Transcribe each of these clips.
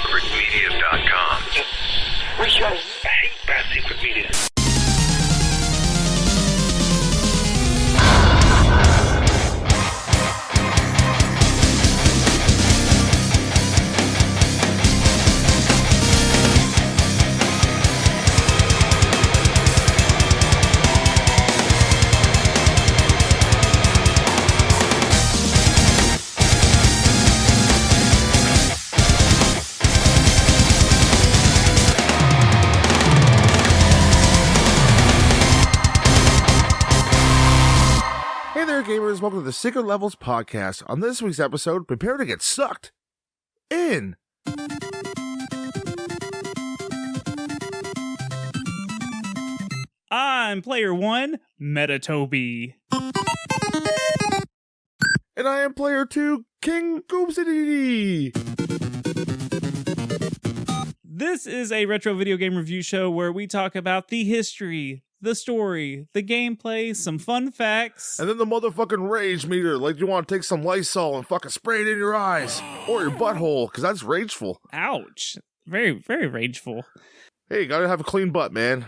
BadSecretMedia.com. I hate Bad Secret Media. Gamers, welcome to the Secret Levels podcast. On this week's episode, prepare to get sucked in. I'm player one, Toby. And I am player two, King Goobsidity. This is a retro video game review show where we talk about the history, the story, the gameplay, some fun facts. And then the motherfucking rage meter, like you want to take some Lysol and fucking spray it in your eyes or your butthole, because that's rageful. Ouch. Very, very rageful. Hey, you gotta have a clean butt, man.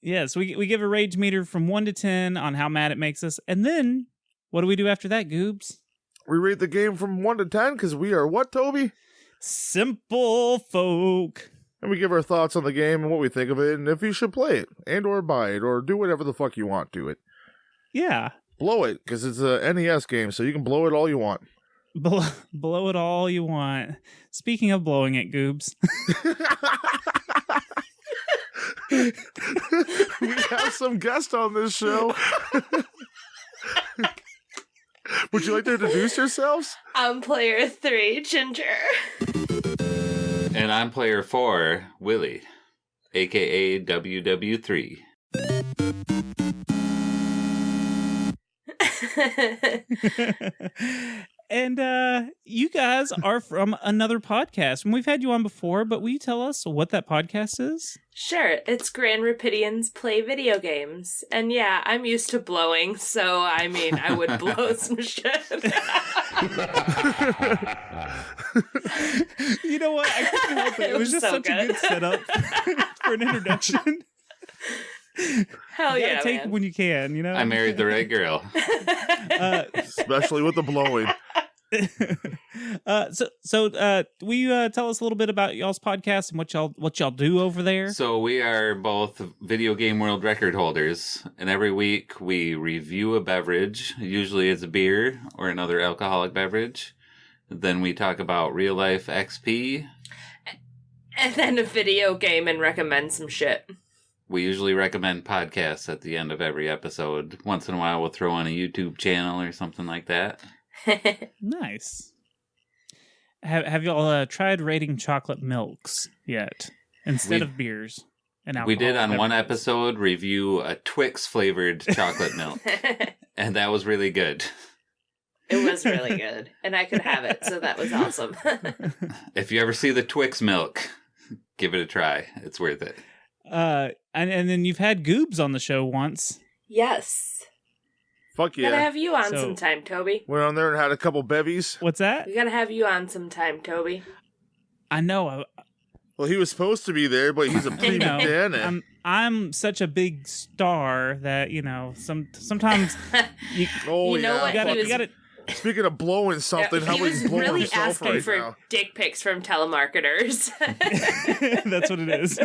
Yes, we give a rage meter from 1 to 10 on how mad it makes us. And then, what do we do after that, Goobs? We rate the game from 1 to 10, because we are what, Toby? Simple folk. And we give our thoughts on the game and what we think of it, and if you should play it, and or buy it, or do whatever the fuck you want to it. Yeah. Blow it, because it's a NES game, so you can blow it all you want. Blow it all you want. Speaking of blowing it, Goobs. We have some guest on this show. Would you like to introduce yourselves? I'm player 3, Ginger. And I'm player 4, Willie, a.k.a. WW3. And you guys are from another podcast. And we've had you on before, but will you tell us what that podcast is? Sure, it's Grand Rapidians Play Video Games. And yeah, I'm used to blowing, so I mean, I would blow some shit. You know what? I couldn't help it. It was just so such a good setup for an introduction. Hell you yeah, gotta take man. when you can, you know? I married the right girl. Especially with the blowing. Will you tell us a little bit about y'all's podcast and what y'all do over there? So we are both video game world record holders, and every week we review a beverage. Usually it's a beer or another alcoholic beverage. Then we talk about real life XP. And then a video game and recommend some shit. We usually recommend podcasts at the end of every episode. Once in a while we'll throw on a YouTube channel or something like that. Nice. Have y'all tried rating chocolate milks yet instead of beers and alcohol? We did on one beverages? episode review a Twix flavored chocolate milk, and that was really good. It was really good. And I could have it, so that was awesome. If you ever see the Twix milk, give it a try. It's worth it. And then you've had Goobs on the show once. Yes. Fuck yeah. Gotta have you on So- sometime, Toby. Went on there and had a couple bevies. What's that? We gotta have you on sometime, Toby. I know. Well, he was supposed to be there, but he's a prima donna. I'm such a big star that sometimes you Oh, You know yeah. what? Fuck. He was- gotta. Speaking of blowing something, how he about was he's blowing really himself asking right for now? dick pics from telemarketers. That's what it is.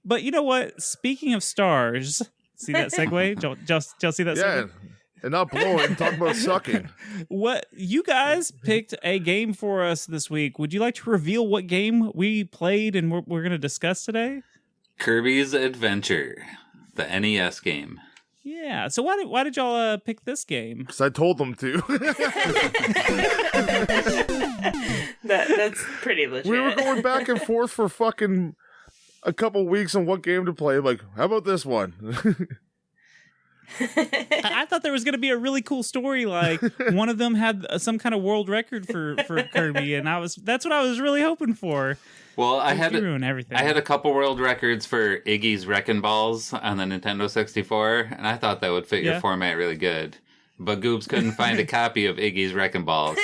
But you know what? Speaking of stars, see that segue? Just see that Yeah, segue? and not blowing, talk about sucking. What you guys picked a game for us this week. Would you like to reveal what game we played and we're going to discuss today? Kirby's Adventure, the NES game. Yeah. So why did y'all pick this game? Because I told them to. That's pretty legit. We were going back and forth for fucking a couple weeks on what game to play. Like, how about this one? I thought there was going to be a really cool story. Like one of them had some kind of world record for Kirby, and that's what I was really hoping for. Well, I ruin everything. I had a couple world records for Iggy's Wrecking Balls on the Nintendo 64, and I thought that would fit your format really good. But Goobs couldn't find a copy of Iggy's Wrecking Balls.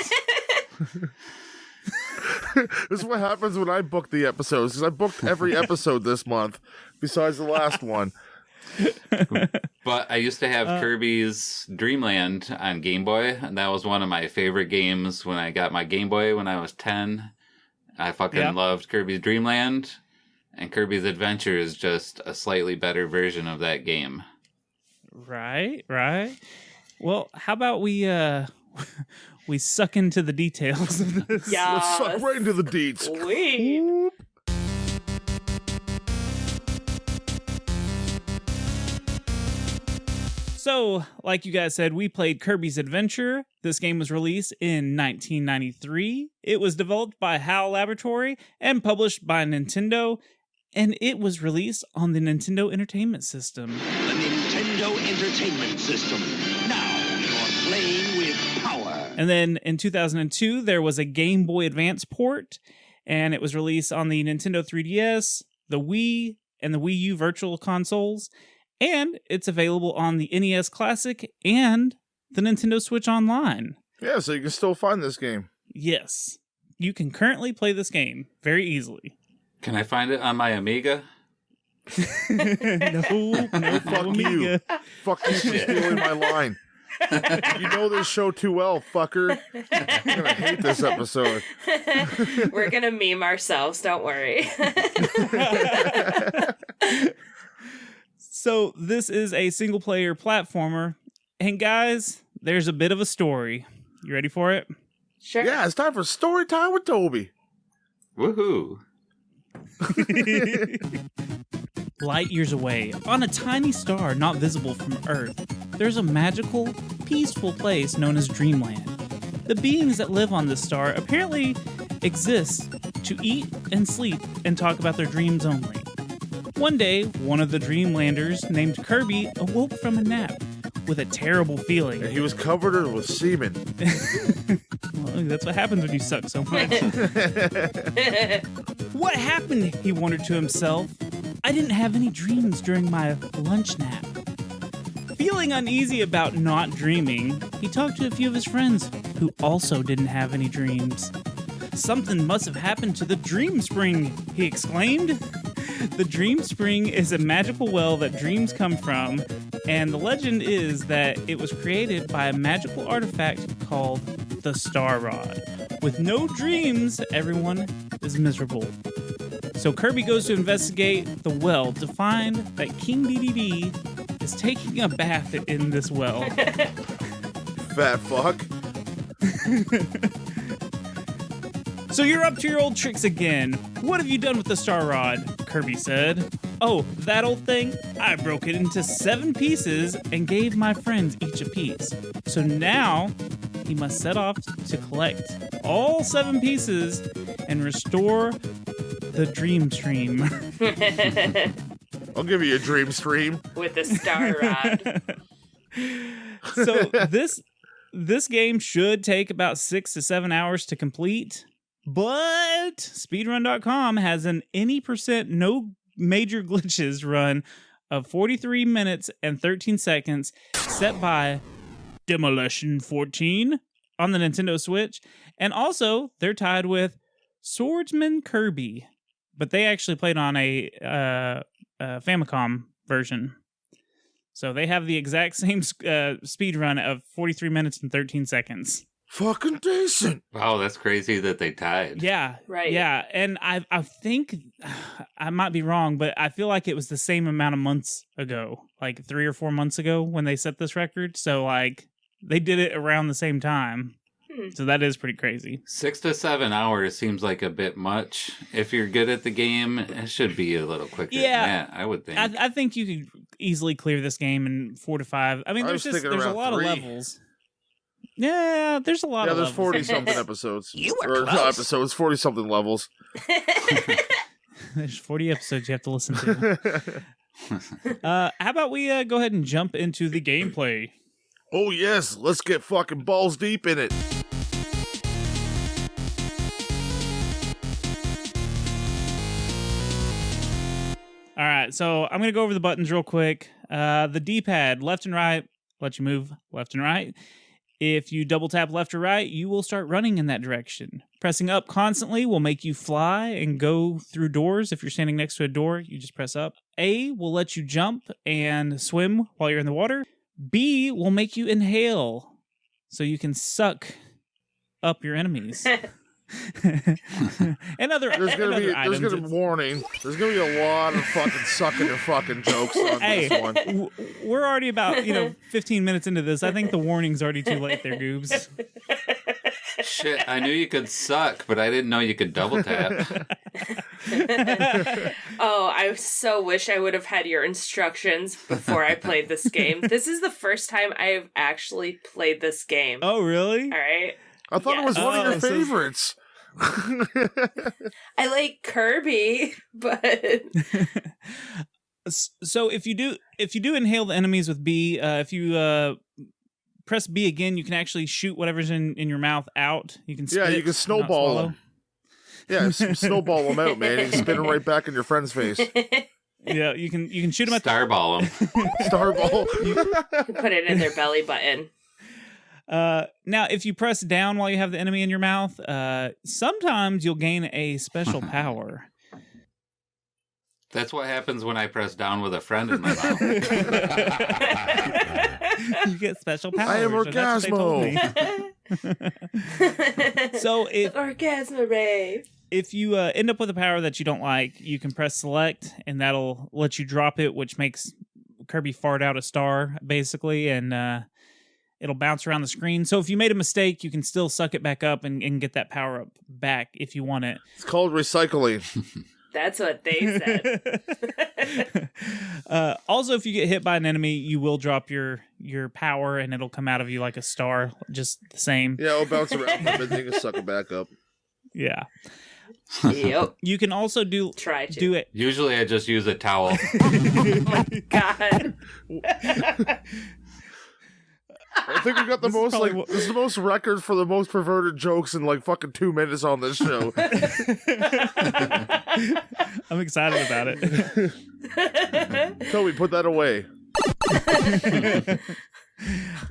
This is what happens when I book the episodes, because I booked every episode this month, besides the last one. But I used to have Kirby's Dreamland on Game Boy, and that was one of my favorite games when I got my Game Boy when I was 10. I fucking loved Kirby's Dreamland, and Kirby's Adventure is just a slightly better version of that game. Right. Well, how about we we suck into the details of this? Yeah. Let's suck right into the deets. Sweet. So, like you guys said, we played Kirby's Adventure. This game was released in 1993. It was developed by HAL Laboratory and published by Nintendo, and it was released on the Nintendo Entertainment System. The Nintendo Entertainment System. Now you're playing with power. And then in 2002, there was a Game Boy Advance port, and it was released on the Nintendo 3DS, the Wii, and the Wii U Virtual Consoles. And it's available on the NES Classic and the Nintendo Switch Online. Yeah, so you can still find this game. Yes. You can currently play this game very easily. Can I find it on my Amiga? No, Fuck you. Fuck you for stealing my line. You know this show too well, fucker. I'm gonna hate this episode. We're gonna meme ourselves, don't worry. So this is a single-player platformer. And guys, there's a bit of a story. You ready for it? Sure. Yeah, it's time for story time with Toby. Woohoo! Light years away, on a tiny star not visible from Earth, there's a magical, peaceful place known as Dreamland. The beings that live on this star apparently exist to eat and sleep and talk about their dreams only. One day, one of the Dreamlanders named Kirby awoke from a nap with a terrible feeling. And he was covered with semen. Well, that's what happens when you suck so much. What happened? He wondered to himself. I didn't have any dreams during my lunch nap. Feeling uneasy about not dreaming, he talked to a few of his friends who also didn't have any dreams. Something must have happened to the Dream Spring, he exclaimed. The Dream Spring is a magical well that dreams come from, and the legend is that it was created by a magical artifact called the Star Rod. With no dreams, everyone is miserable. So Kirby goes to investigate the well to find that King DDD is taking a bath in this well. Fat fuck. So you're up to your old tricks again. What have you done with the Star Rod? Kirby said. Oh, that old thing? I broke it into 7 pieces and gave my friends each a piece. So now he must set off to collect all 7 pieces and restore the Dream Stream. I'll give you a dream stream. With the Star Rod. So this game should take about 6 to 7 hours to complete. But speedrun.com has an any % no major glitches run of 43 minutes and 13 seconds set by Demolition 14 on the Nintendo Switch. And also, they're tied with Swordsman Kirby. But they actually played on a Famicom version. So they have the exact same speed run of 43 minutes and 13 seconds. Fucking decent. Wow, that's crazy that they tied. Yeah. Right. Yeah. And I think, I might be wrong, but I feel like it was the same amount of months ago, like 3 or 4 months ago when they set this record. So, like, they did it around the same time. So that is pretty crazy. 6 to 7 hours seems like a bit much. If you're good at the game, it should be a little quicker than that, I would think. I think you could easily clear this game in 4 to 5. I mean, there's a lot of levels. Yeah, there's a lot of levels. levels. Yeah, there's 40-something episodes. You were Or close. not episodes, 40-something levels. There's 40 episodes you have to listen to. How about we go ahead and jump into the gameplay? Oh, yes. Let's get fucking balls deep in it. All right, so I'm going to go over the buttons real quick. The D-pad, left and right, let you move left and right, If you double tap left or right, you will start running in that direction. Pressing up constantly will make you fly and go through doors. If you're standing next to a door, you just press up. A will let you jump and swim while you're in the water. B will make you inhale so you can suck up your enemies. and other There's gonna be items. warning. There's gonna be a lot of fucking sucking your fucking jokes on this one. We're already about 15 minutes into this. I think the warning's already too late there, Goobs. Shit, I knew you could suck, but I didn't know you could double tap. Oh, I so wish I would have had your instructions before I played this game. This is the first time I've actually played this game. Oh, really? All right. I thought it was one of your so- favorites. I like Kirby, but So if you do inhale the enemies with B, if you press B again, you can actually shoot whatever's in your mouth out. You can spit, Yeah, you can snowball them. Yeah, snowball them out, man. You can spin them right back in your friend's face. Yeah, you can shoot them at Starball them. Starball. put it in their belly button. now, if you press down while you have the enemy in your mouth, sometimes you'll gain a special power. That's what happens when I press down with a friend in my mouth. You get special powers. I am and that's what they told me. So Orgasmo ray. if you end up with a power that you don't like, you can press select, and that'll let you drop it, which makes Kirby fart out a star, basically, and it'll bounce around the screen. So if you made a mistake, you can still suck it back up and get that power up back if you want it. It's called recycling. That's what they said. Also, if you get hit by an enemy, you will drop your power, and it'll come out of you like a star, just the same. Yeah, it'll bounce around and then you can suck it back up. Yeah. Yep. You can also do it. Usually I just use a towel. God. I think we got the most this is the most record for the most perverted jokes in like fucking 2 minutes on this show. I'm excited about it. Toby, put that away.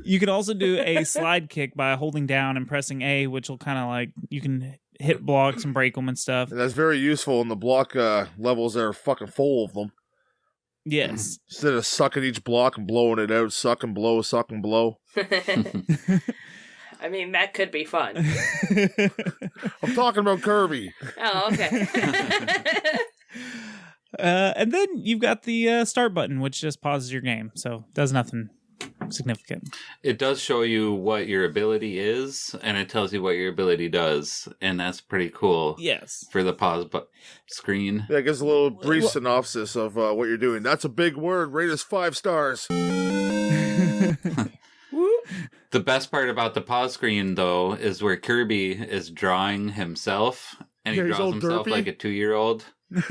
You could also do a slide kick by holding down and pressing A, which will kind of like you can hit blocks and break them and stuff. And that's very useful in the block levels that are fucking full of them. Yes. Instead of sucking each block and blowing it out, suck and blow, suck and blow. I mean, that could be fun. I'm talking about Kirby. Oh, okay. And then you've got the start button, which just pauses your game, so does nothing significant. It does show you what your ability is, and it tells you what your ability does, and that's pretty cool. Yes. For the pause screen. Yeah, it gives a little brief synopsis of what you're doing. That's a big word. Rate us 5 stars. The best part about the pause screen, though, is where Kirby is drawing himself, and he Yeah, he's all draws himself derpy. like a 2-year-old.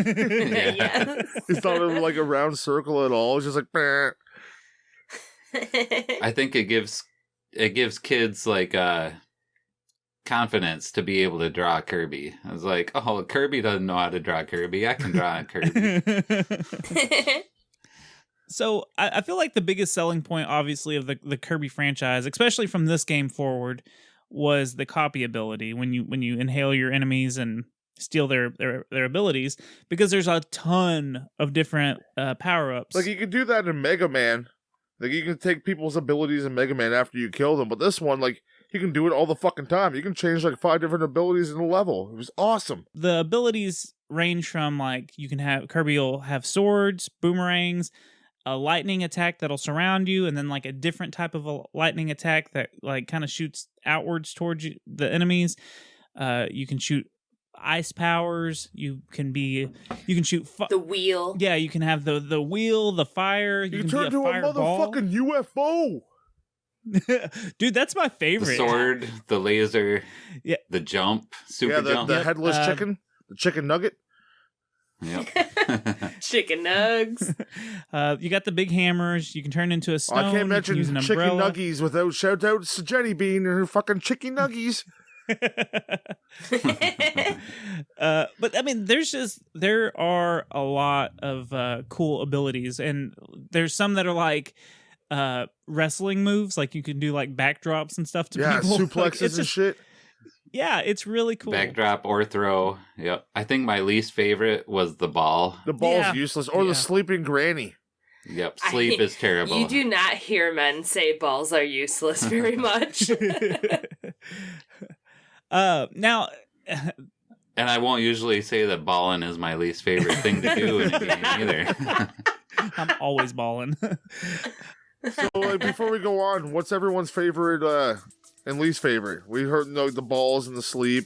Yes. It's not in like a round circle at all. It's just like, bah. I think it gives kids like confidence to be able to draw Kirby. I was like, oh, Kirby doesn't know how to draw Kirby. I can draw Kirby. So I feel like the biggest selling point, obviously, of the Kirby franchise, especially from this game forward, was the copy ability. When you inhale your enemies and steal their abilities, because there's a ton of different power ups. Like you can do that in Mega Man. Like you can take people's abilities in Mega Man after you kill them, but this one, like, you can do it all the fucking time. You can change like 5 different abilities in a level. It was awesome. The abilities range from like you can have Kirby will have swords, boomerangs, a lightning attack that'll surround you, and then like a different type of a lightning attack that like kind of shoots outwards towards you, the enemies. You can shoot ice powers. You can shoot the wheel. Yeah, you can have the wheel, the fire. You can turn be a to a fireball. motherfucking UFO. Dude, that's my favorite. The sword, the laser, yeah, the jump, super the jump. the headless chicken, the chicken nugget. Yep. Chicken nugs. You got the big hammers. You can turn into a stone. I can't mention you can use an chicken umbrella. nuggies without shout outs to Jenny Bean and her fucking chicken nuggies. But I mean, there are a lot of cool abilities, and there's some that are like wrestling moves. Like you can do like backdrops and stuff to people. Suplexes Like, and shit. Yeah, it's really cool. Backdrop or throw. Yep. I think my least favorite was the ball. The ball's useless. Or the sleeping granny. Yep. Sleep is terrible. You do not hear men say balls are useless very much. Now... And I won't usually say that balling is my least favorite thing to do in a game either. I'm always balling. So, like, before we go on, what's everyone's favorite and least favorite? We heard the balls and the sleep.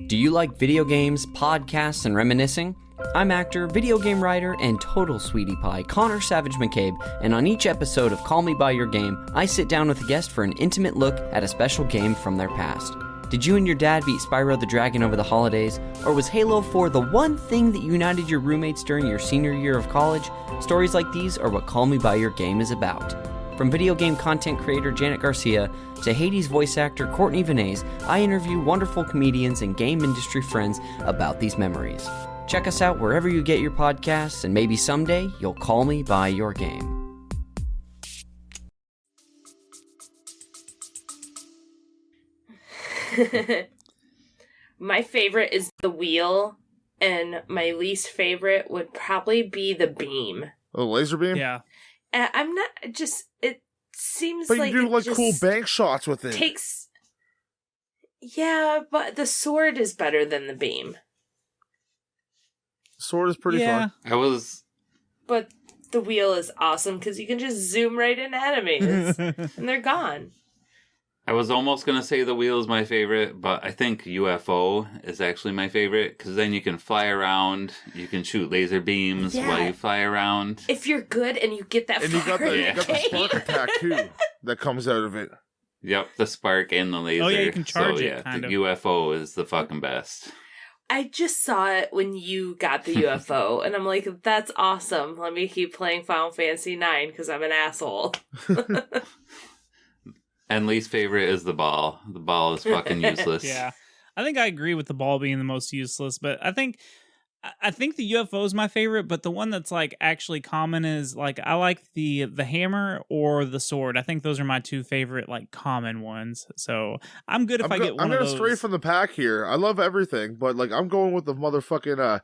Do you like video games, podcasts, and reminiscing? I'm actor, video game writer, and total sweetie pie, Connor Savage McCabe, and on each episode of Call Me By Your Game, I sit down with a guest for an intimate look at a special game from their past. Did you and your dad beat Spyro the Dragon over the holidays? Or was Halo 4 the one thing that united your roommates during your senior year of college? Stories like these are what Call Me By Your Game is about. From video game content creator Janet Garcia to Hades voice actor Courtney Vinay's, I interview wonderful comedians and game industry friends about these memories. Check us out wherever you get your podcasts, and maybe someday you'll call me by your game. My favorite is the wheel, and my least favorite would probably be the beam. Oh, laser beam? Yeah. I'm not just. It seems But like you do it like just cool bank shots with it. takes. Yeah, but the sword is better than the beam. Sword is pretty fun. But the wheel is awesome because you can just zoom right into enemies and they're gone. I was almost going to say the wheel is my favorite, but I think UFO is actually my favorite because then you can fly around, you can shoot laser beams while you fly around. If you're good and you get that And you got the spark attack too that comes out of it. Yep, the spark and the laser. Oh yeah, you can charge it, the kind of. UFO is the fucking best. I just saw it when you got the UFO, and I'm like, that's awesome. Let me keep playing Final Fantasy IX because I'm an asshole. And least favorite is the ball. The ball is fucking useless. Yeah. I think I agree with the ball being the most useless, but I think the UFO is my favorite, but the one that's like actually common is like I like the hammer or the sword. I think those are my two favorite like common ones. So I'm good if I get one of those. I'm going straight from the pack here. I love everything, but like I'm going with the motherfucking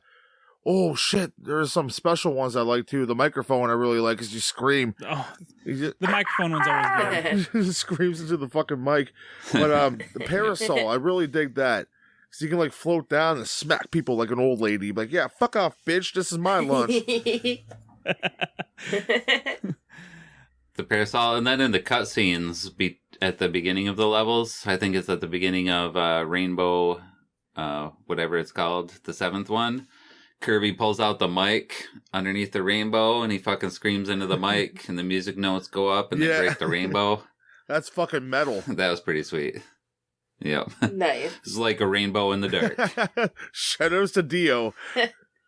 oh shit, there's some special ones I like too. The microphone I really like because you scream. Oh, the microphone one's always good. He screams into the fucking mic. But the parasol, I really dig that. So you can like float down and smack people like an old lady. Like, yeah, fuck off, bitch. This is my lunch. The parasol, and then in the cutscenes at the beginning of the levels, I think it's at the beginning of Rainbow, whatever it's called, the 7th one. Kirby pulls out the mic underneath the rainbow and he fucking screams into the mic and the music notes go up and they break the rainbow. That's fucking metal. That was pretty sweet. Yep. Nice. It's like a rainbow in the dark. Shadows to Dio.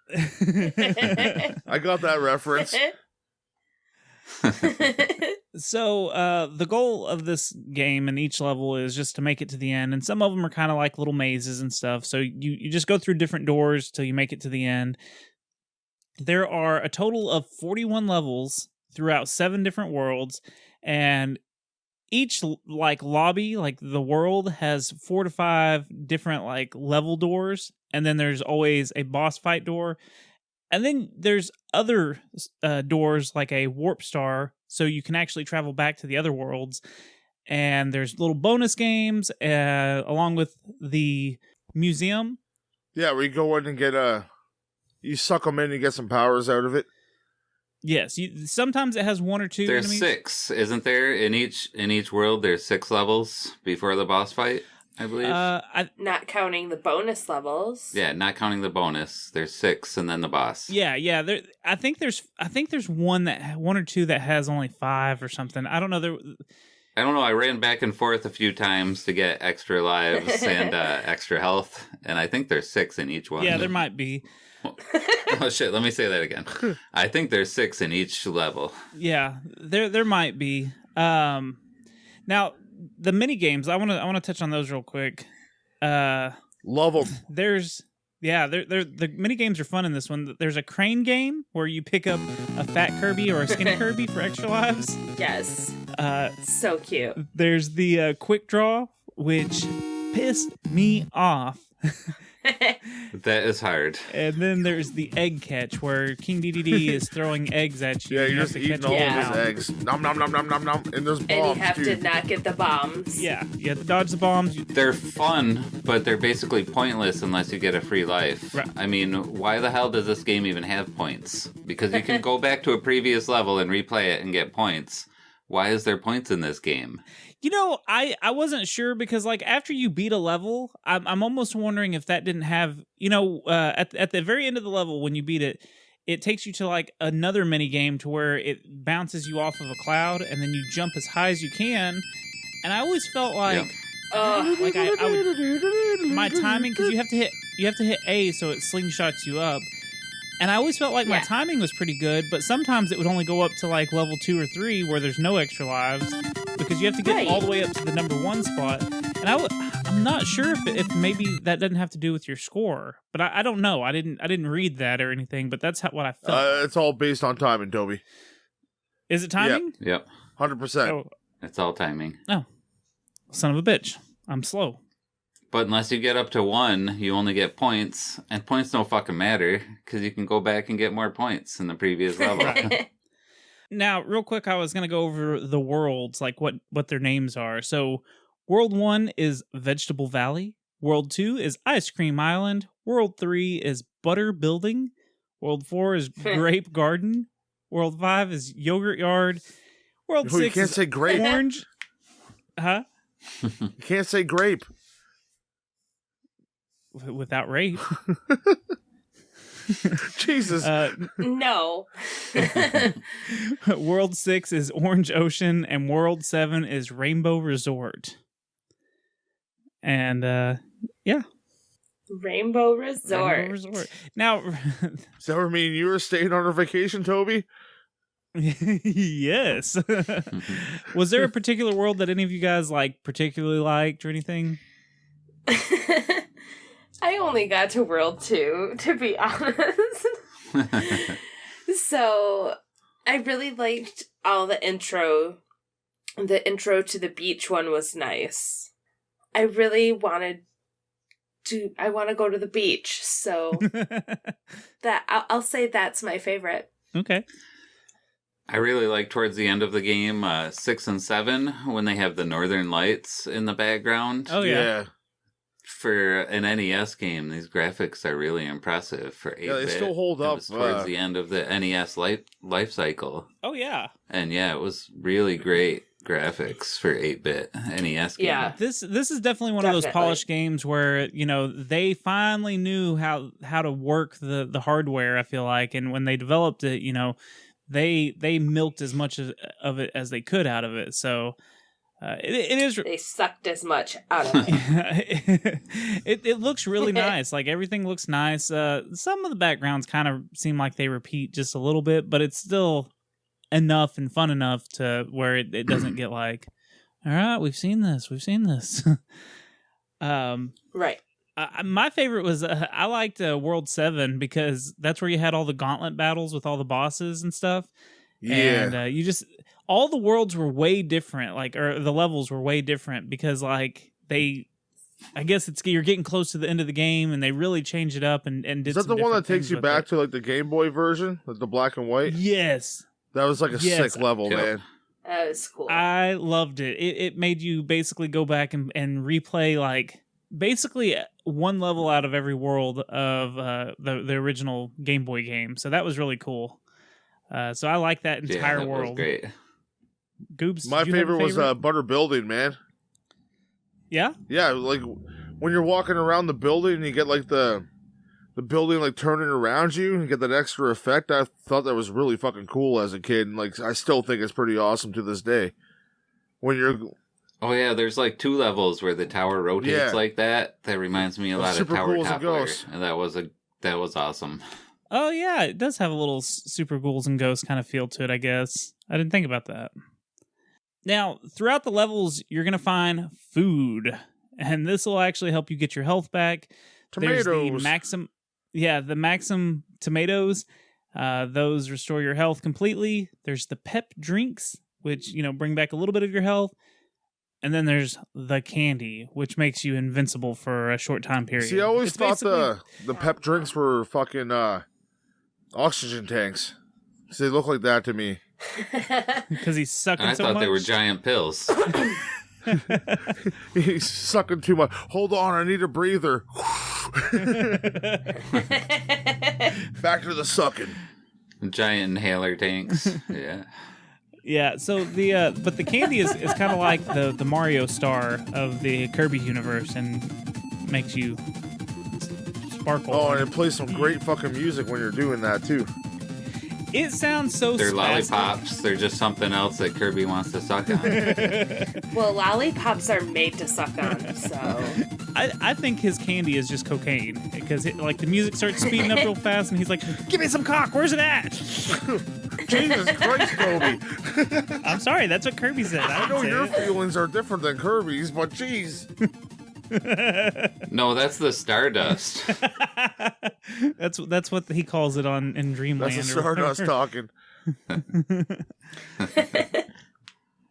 I got that reference. So the goal of this game in each level is just to make it to the end, and some of them are kind of like little mazes and stuff, so you just go through different doors till you make it to the end. There are a total of 41 levels throughout 7 different worlds, and each like lobby, like the world, has 4 to 5 different like level doors, and then there's always a boss fight door. And then there's other doors like a warp star, so you can actually travel back to the other worlds. And there's little bonus games along with the museum. Yeah, where you go in and get you suck them in and get some powers out of it. Yes, sometimes it has 1 or 2 There's enemies. 6, isn't there? In each world, there's 6 levels before the boss fight, I believe. Not counting the bonus levels. Yeah, not counting the bonus. There's 6 and then the boss. Yeah. I think there's 1 or 2 that has only 5 or something. I don't know. I don't know. I ran back and forth a few times to get extra lives and extra health, and I think there's 6 in each one. Yeah, there might be. Oh shit! Let me say that again. I think there's 6 in each level. Yeah, there might be. Now the mini games, I want to touch on those real quick. Love them. There's Yeah, the mini games are fun in this one. There's a crane game where you pick up a fat Kirby or a skinny Kirby for extra lives. Yes. So cute. There's the quick draw, which pissed me off. That is hard. And then there's the egg catch, where King DDD is throwing eggs at you. Yeah, and you're you just have to eating catch all them of down. his eggs. Nom nom nom nom nom nom. And there's bombs, And you have too. to not get the bombs. Yeah, you have to dodge the bombs. They're fun, but they're basically pointless unless you get a free life. Right. I mean, why the hell does this game even have points? Because you can go back to a previous level and replay it and get points. Why is there points in this game? You know, I wasn't sure because, like, after you beat a level, I'm almost wondering if that didn't have, you know, at the very end of the level when you beat it, it takes you to, like, another mini game to where it bounces you off of a cloud and then you jump as high as you can. And I always felt like, like I would, my timing, because you have to hit A so it slingshots you up. And I always felt like my timing was pretty good, but sometimes it would only go up to like level 2 or 3 where there's no extra lives because you have to get all the way up to the number 1 spot. And I'm not sure if maybe that doesn't have to do with your score, but I don't know. I didn't read that or anything, but that's what I felt. It's all based on timing, Toby. Is it timing? Yep. 100%. Oh, It's all timing. son of a bitch. I'm slow. But unless you get up to 1, you only get points. And points don't fucking matter, because you can go back and get more points in the previous level. Now, real quick, I was going to go over the worlds, like what their names are. So, World 1 is Vegetable Valley. World 2 is Ice Cream Island. World 3 is Butter Building. World 4 is Grape Garden. World 5 is Yogurt Yard. World 6 you can't is say grape. Orange. Huh? You can't say grape. Without rape. Jesus. No. World 6 is Orange Ocean, and World 7 is Rainbow Resort. And, yeah. Rainbow Resort. Rainbow Resort. Now, Does that mean you were staying on a vacation, Toby? yes. Was there a particular world that any of you guys, like, particularly liked or anything? I only got to World 2, to be honest. So, I really liked all the intro. The intro to the beach one was nice. I really wanted to... I want to go to the beach, so that I'll say that's my favorite. Okay. I really like towards the end of the game, 6 and 7, when they have the Northern Lights in the background. Oh, yeah. For an NES game, these graphics are really impressive for 8-bit. Yeah, they still hold up. It was towards the end of the NES life cycle. Oh, yeah. And yeah, it was really great graphics for 8-bit NES game. Yeah. This is definitely one of those polished games where, you know, they finally knew how to work the hardware, I feel like. And when they developed it, you know, they milked as much of it as they could out of it. So... it is. They sucked as much out of it. It looks really nice. Like everything looks nice. Some of the backgrounds kind of seem like they repeat just a little bit, but it's still enough and fun enough to where it doesn't get like, all right, we've seen this. Right. My favorite was I liked World 7 because that's where you had all the gauntlet battles with all the bosses and stuff. Yeah. And you just all the worlds were way different, like, or the levels were way different because, like, I guess you're getting close to the end of the game and they really changed it up and did. Is that the one that takes you back to like the Game Boy version, like the black and white? Yes. That was like a sick level, man. That was cool. I loved it. It made you basically go back and replay like basically one level out of every world of the original Game Boy game. So that was really cool. So I like that entire world. Was great. Goobs, my favorite was Butter Building, man. Yeah? Yeah, like when you're walking around the building and you get like the building like turning around you and get that extra effect. I thought that was really fucking cool as a kid, and like I still think it's pretty awesome to this day. When you're Oh yeah, there's like 2 levels where the tower rotates like that. That reminds me a lot of Tower Toppler, and that was awesome. Oh yeah, it does have a little Super Ghouls and Ghosts kind of feel to it, I guess. I didn't think about that. Now, throughout the levels, you're going to find food, and this will actually help you get your health back. Tomatoes. There's the Maxim. Yeah, the Maxim tomatoes. Those restore your health completely. There's the pep drinks, which, bring back a little bit of your health. And then there's the candy, which makes you invincible for a short time period. See, I always thought the pep drinks were fucking oxygen tanks. So they look like that to me. Because he's sucking I so thought much. they were giant pills. He's sucking too much. Hold on, I need a breather. Back to the sucking. Giant inhaler tanks. Yeah. Yeah, so but the candy is kind of like the Mario star of the Kirby universe and makes you sparkle. Oh, and it plays some great fucking music when you're doing that too. It sounds so They're spastic. lollipops. They're just something else that Kirby wants to suck on. Well, lollipops are made to suck on, so... I think his candy is just cocaine because the music starts speeding up real fast and he's like, "Give me some cock. Where's it at?" Jesus Christ, Toby. I'm sorry, that's what Kirby said. I know your feelings are different than Kirby's, but jeez. No, that's the Stardust. That's what he calls it in Dreamland. That's the or whatever. Stardust talking.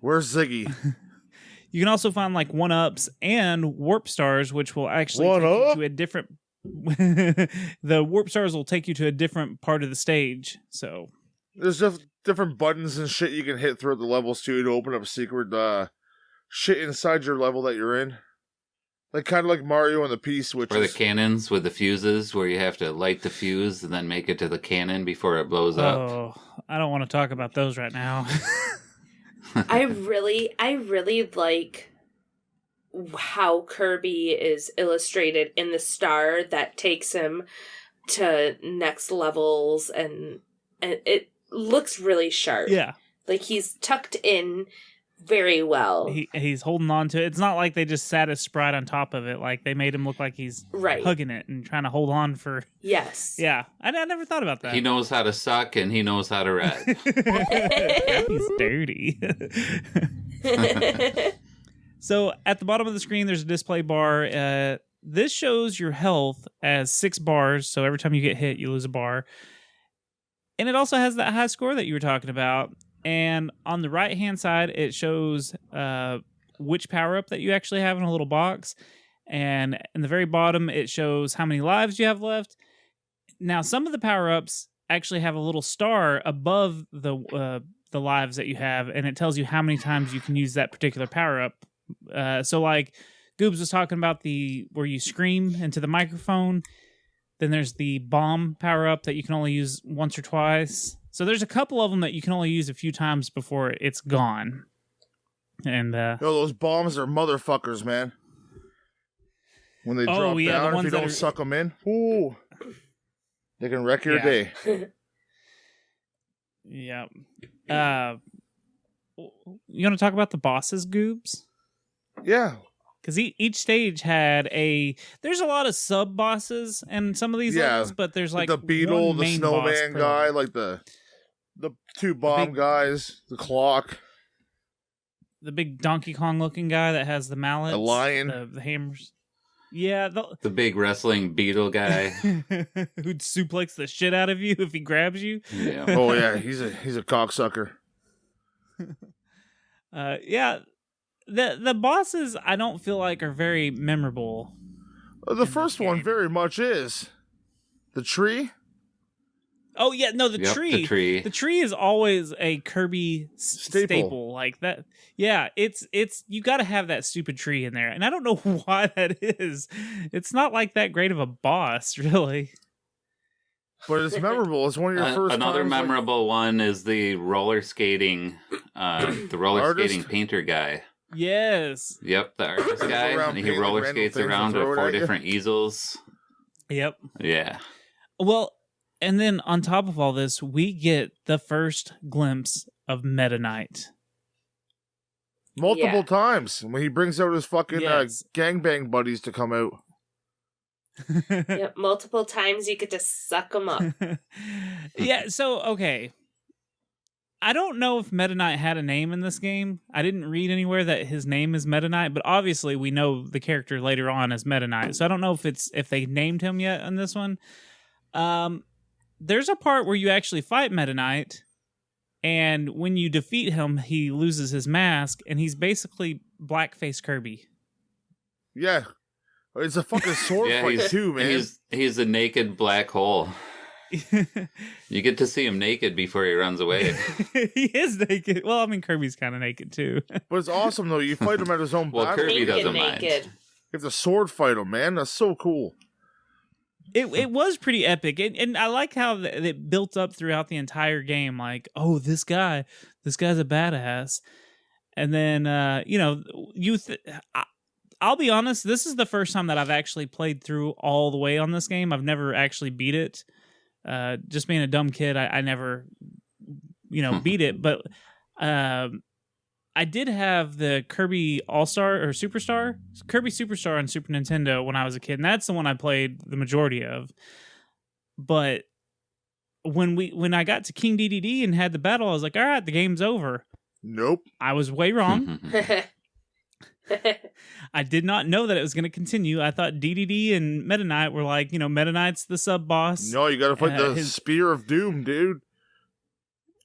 Where's Ziggy? You can also find 1-ups and warp stars, which will actually take you to a different. The warp stars will take you to a different part of the stage. So There's different buttons and shit you can hit throughout the levels too to open up secret shit inside your level that you're in. Kind of like Mario and the P-switches. Or the cannons with the fuses, where you have to light the fuse and then make it to the cannon before it blows up. Oh, I don't want to talk about those right now. I really like how Kirby is illustrated in the star that takes him to next levels, and it looks really sharp. Yeah. He's tucked in very well. He's holding on to it. It's not like they just sat a sprite on top of it. They made him look like he's hugging it and trying to hold on for... Yes. Yeah. I never thought about that. He knows how to suck and he knows how to ride. He's dirty. So at the bottom of the screen, there's a display bar. This shows your health as 6 bars. So every time you get hit, you lose a bar. And it also has that high score that you were talking about. And on the right-hand side, it shows which power-up that you actually have in a little box. And in the very bottom, it shows how many lives you have left. Now, some of the power-ups actually have a little star above the lives that you have, and it tells you how many times you can use that particular power-up. So, Goobs was talking about where you scream into the microphone. Then there's the bomb power-up that you can only use once or twice. So there's a couple of them that you can only use a few times before it's gone. And those bombs are motherfuckers, man. When they drop down, if you don't suck them in, ooh, they can wreck your day. Yeah. You want to talk about the bosses, Goobs? Yeah. Because each stage had there's a lot of sub bosses in some of these levels, but there's the beetle, the snowman guy, the 2 bomb guys, the clock, the big Donkey Kong looking guy that has the mallets, the lion, the hammers. Yeah, the big wrestling beetle guy who'd suplex the shit out of you if he grabs you. Yeah. Oh yeah, he's a cocksucker. Yeah. The bosses, I don't feel like are very memorable. The first one very much is. The tree? Oh, yeah, no, the tree. The tree. The tree is always a Kirby staple. Like that. Yeah, it's you got to have that stupid tree in there. And I don't know why that is. It's not like that great of a boss, really. But it's memorable. It's one of your first Another times, memorable one is the roller skating painter guy. Yes. Yep, the artist guy. And he roller skates around with 4 different easels. Yep. Yeah. Well, and then on top of all this, we get the first glimpse of Meta Knight. Multiple times when he brings out his fucking gangbang buddies to come out. Yep, multiple times you get to suck them up. Yeah, so, okay. I don't know if Meta Knight had a name in this game. I didn't read anywhere that his name is Meta Knight, but obviously we know the character later on as Meta Knight. So I don't know if they named him yet on this one. There's a part where you actually fight Meta Knight, and when you defeat him, he loses his mask, and he's basically blackface Kirby. Yeah. It's a fucking sword fight too, man. He's a naked black hole. You get to see him naked before he runs away. He is naked. Well, I mean, Kirby's kind of naked too. But it's awesome though. You fight him at his own battle. Kirby Naked, doesn't naked. mind. You have to sword fight him, man. That's so cool. It was pretty epic, and I like how it built up throughout the entire game. Like, oh, this guy's a badass, and then I'll be honest, this is the first time that I've actually played through all the way on this game. I've never actually beat it. Just being a dumb kid, I never, beat it. But I did have the Kirby All-Star or Kirby Superstar on Super Nintendo when I was a kid, and that's the one I played the majority of. But when I got to King DDD and had the battle, I was like, all right, the game's over. Nope. I was way wrong. I did not know that it was going to continue. I thought DDD and Meta Knight were like, Meta Knight's the sub-boss. No, you gotta fight the Spear of Doom, dude.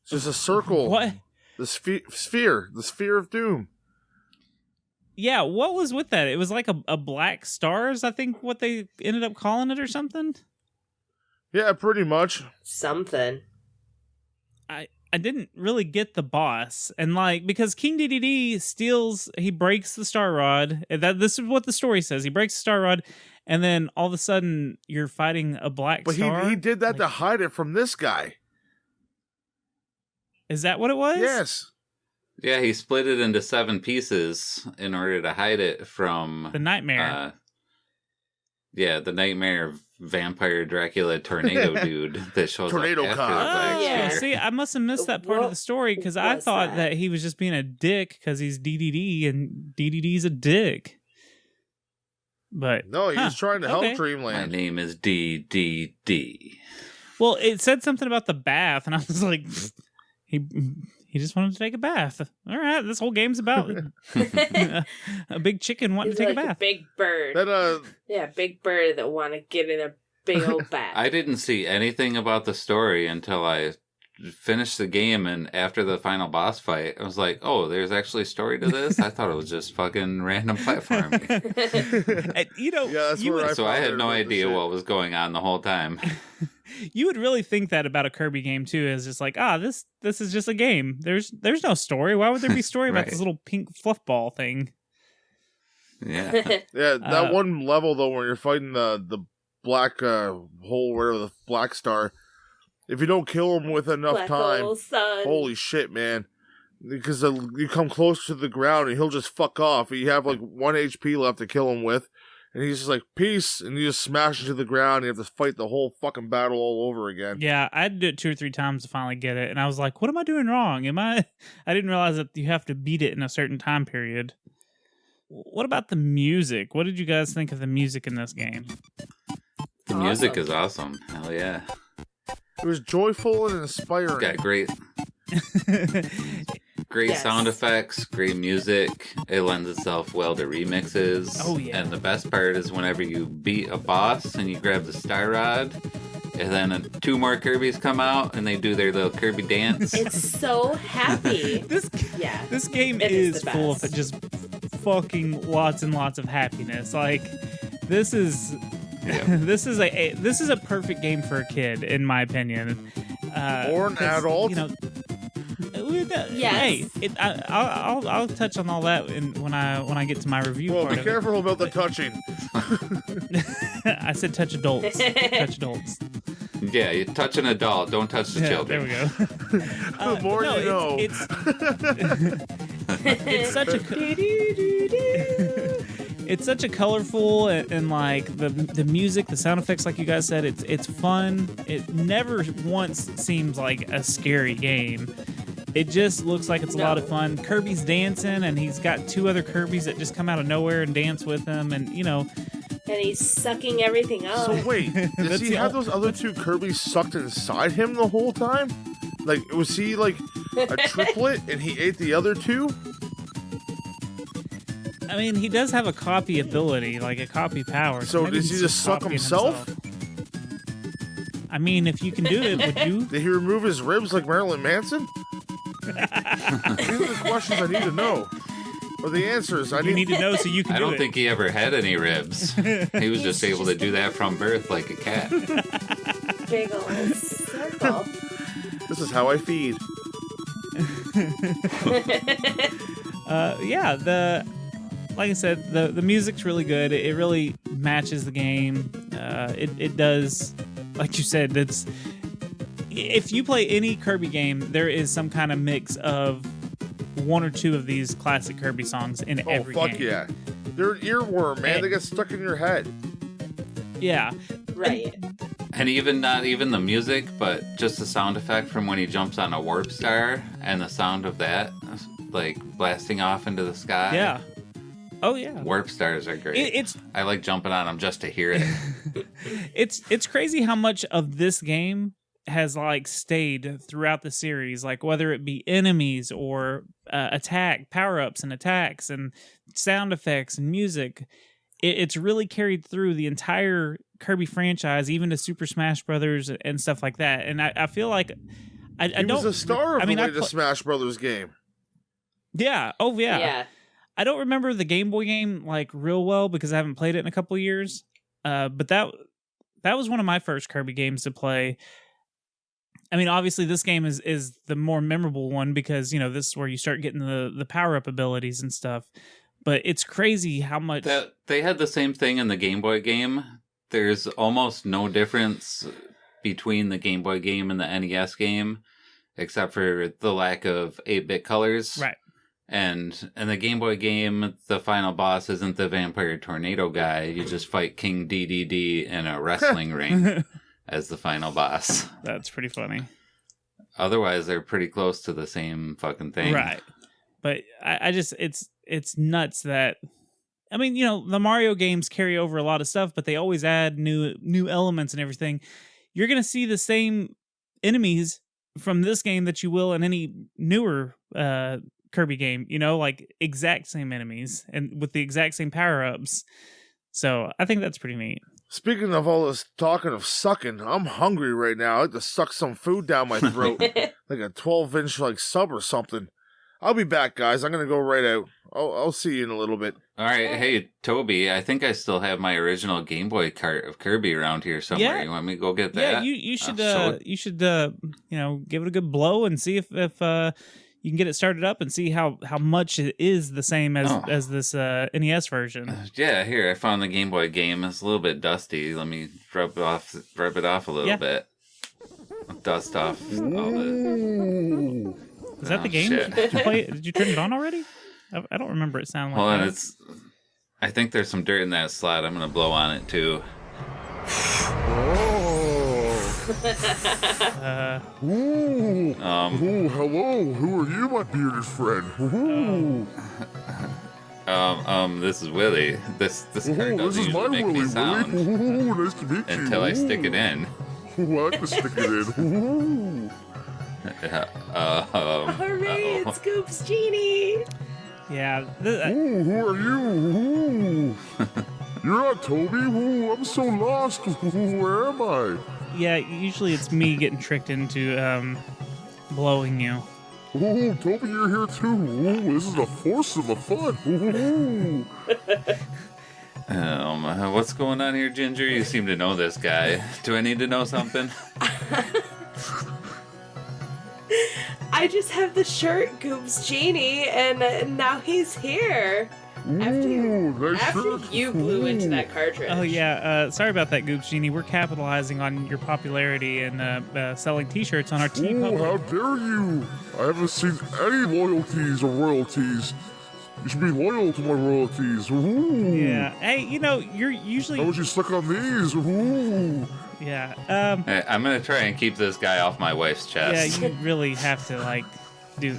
It's just a circle. What? The Sphere of Doom. Yeah, what was with that? It was like a black stars, I think what they ended up calling it or something? Yeah, pretty much. Something. I didn't really get the boss, and because King DDD he breaks the Star Rod. This is what the story says. He breaks the Star Rod, and then all of a sudden you're fighting a black star. But he did that to hide it from this guy. Is that what it was? Yes. Yeah, he split it into 7 pieces in order to hide it from the nightmare. The nightmare vampire Dracula tornado dude that shows Tornado up after cop. the Black Yeah. Sphere. See, I must have missed that part of the story because I thought that he was just being a dick because he's DDD and DDD's a dick. But No, he was trying to help My Dreamland. name is DDD. well, it said something about the bath, and I was like, he just wanted to take a bath. All right, this whole game's about a big chicken wanting He's to take like a bath. a big bird. That Big bird that want to get in a big old bath. I didn't see anything about the story until I finished the game, and after the final boss fight, I was like, oh, there's actually a story to this? I thought it was just fucking random platforming. that's where So I had found no out idea the what was going on the whole time. You would really think that about a Kirby game too, is just like, this is just a game. There's no story. Why would there be story about Right. this little pink fluff ball thing? Yeah. Yeah, that one level though, where you're fighting the black hole, whatever, the black star. If you don't kill him with enough Black time, hole sun. holy shit, man! Because you come close to the ground and he'll just fuck off. You have like 1 HP left to kill him with, and he's just like peace, and you just smash into the ground. And you have to fight the whole fucking battle all over again. Yeah, I had to do it 2 or 3 times to finally get it, and I was like, what am I doing wrong? I didn't realize that you have to beat it in a certain time period. What about the music? What did you guys think of the music in this game? The music is awesome. Hell yeah. It was joyful and inspiring. Got great Yes. sound effects, great music. It lends itself well to remixes. Oh, yeah. And the best part is whenever you beat a boss and you grab the Star Rod, and then 2 more Kirbys come out and they do their little Kirby dance. It's so happy. This game It is is the full of best. just fucking lots and lots of happiness. Like, this is this is a perfect game for a kid, in my opinion. Or an 'cause, adult. Hey, I'll touch on all that when I get to my review. Well, part be of it. careful about the touching. I said touch adults. Touch adults. Yeah, you touch an adult, don't touch the children. There we go. The more you know. It's such a it's such a colorful and like the music, the sound effects, like you guys said, it's fun. It never once seems like a scary game. It just looks like it's a lot of fun. Kirby's dancing, and he's got 2 other Kirbys that just come out of nowhere and dance with him, and And he's sucking everything up. So wait, does That's he the have those other 2 Kirbys sucked inside him the whole time? Like, was he like a triplet and he ate the other two? I mean, he does have a copy ability, like a copy power. So maybe does he he's just suck copying himself? I mean, if you can do it, would you? Did he remove his ribs like Marilyn Manson? These are the questions I need to know. Or the answers I You need to know so you can I do don't it. think he ever had any ribs. He was just able to do that from birth like a cat. Big old circle. This is how I feed. Yeah, like I said, the music's really good. It really matches the game. It does, like you said, if you play any Kirby game, there is some kind of mix of one or two of these classic Kirby songs in every game. Oh, fuck yeah. They're an earworm, man. They get stuck in your head. Yeah. Right. And not even the music, but just the sound effect from when he jumps on a warp star and the sound of that, like blasting off into the sky. Yeah. Oh yeah. Warp stars are great. I like jumping on them just to hear it. It's crazy how much of this game has like stayed throughout the series, like whether it be enemies or power-ups and attacks and sound effects and music. It's really carried through the entire Kirby franchise, even to Super Smash Brothers and stuff like that. And I feel like I don't. He was a star of the latest Smash Brothers game. Yeah. Oh yeah. Yeah. I don't remember the Game Boy game like real well because I haven't played it in a couple of years. But that was one of my first Kirby games to play. I mean, obviously this game is the more memorable one because, this is where you start getting the power-up abilities and stuff. But it's crazy how much... They had the same thing in the Game Boy game. There's almost no difference between the Game Boy game and the NES game, except for the lack of 8-bit colors. Right. And in the Game Boy game, the final boss isn't the Vampire Tornado guy. You just fight King DDD in a wrestling ring as the final boss. That's pretty funny. Otherwise, they're pretty close to the same fucking thing. Right. But I just, it's nuts that, I mean, the Mario games carry over a lot of stuff, but they always add new elements and everything. You're going to see the same enemies from this game that you will in any newer Kirby game, like exact same enemies and with the exact same power-ups. So I think that's pretty neat. Speaking of all this talking of sucking, I'm hungry right now. I'd like to suck some food down my throat. Like a 12-inch like sub or something. I'll be back, guys. I'm going to go right out. I'll see you in a little bit. All right. Hey, Toby, I think I still have my original Game Boy cart of Kirby around here somewhere. Yeah. You want me to go get that? Yeah, you should give it a good blow and see if you can get it started up and see how much it is the same as this NES version. Yeah, here, I found the Game Boy game. It's a little bit dusty. Let me rub it off a little bit. Dust off all the... Is that the game? Shit. Did you play it? Did you turn it on already? I don't remember it sounding like Hold on, that. I think there's some dirt in that slot. I'm going to blow on it, too. Hello. Who are you, my bearded friend? This is Willie. This card doesn't usually make any sound Nice to meet you. until I stick it in. I like to stick it in. Hooray, it's Goop's Genie! Yeah. Who are you? You're not Toby. I'm so lost. Where am I? Yeah, usually it's me getting tricked into blowing you. Oh, Toby, you're here too. This is the force of the fun. What's going on here, Ginger? You seem to know this guy. Do I need to know something? I just have the shirt, Goop's Genie, and now he's here. After you blew into that cartridge. Oh yeah, sorry about that, Goops Genie. We're capitalizing on your popularity and selling T-shirts on our TeePublic. How dare you! I haven't seen any loyalties or royalties. You should be loyal to my royalties. Yeah. Hey, you're usually. How would you suck on these? Yeah. Hey, I'm gonna try and keep this guy off my wife's chest. Yeah, you really have to do.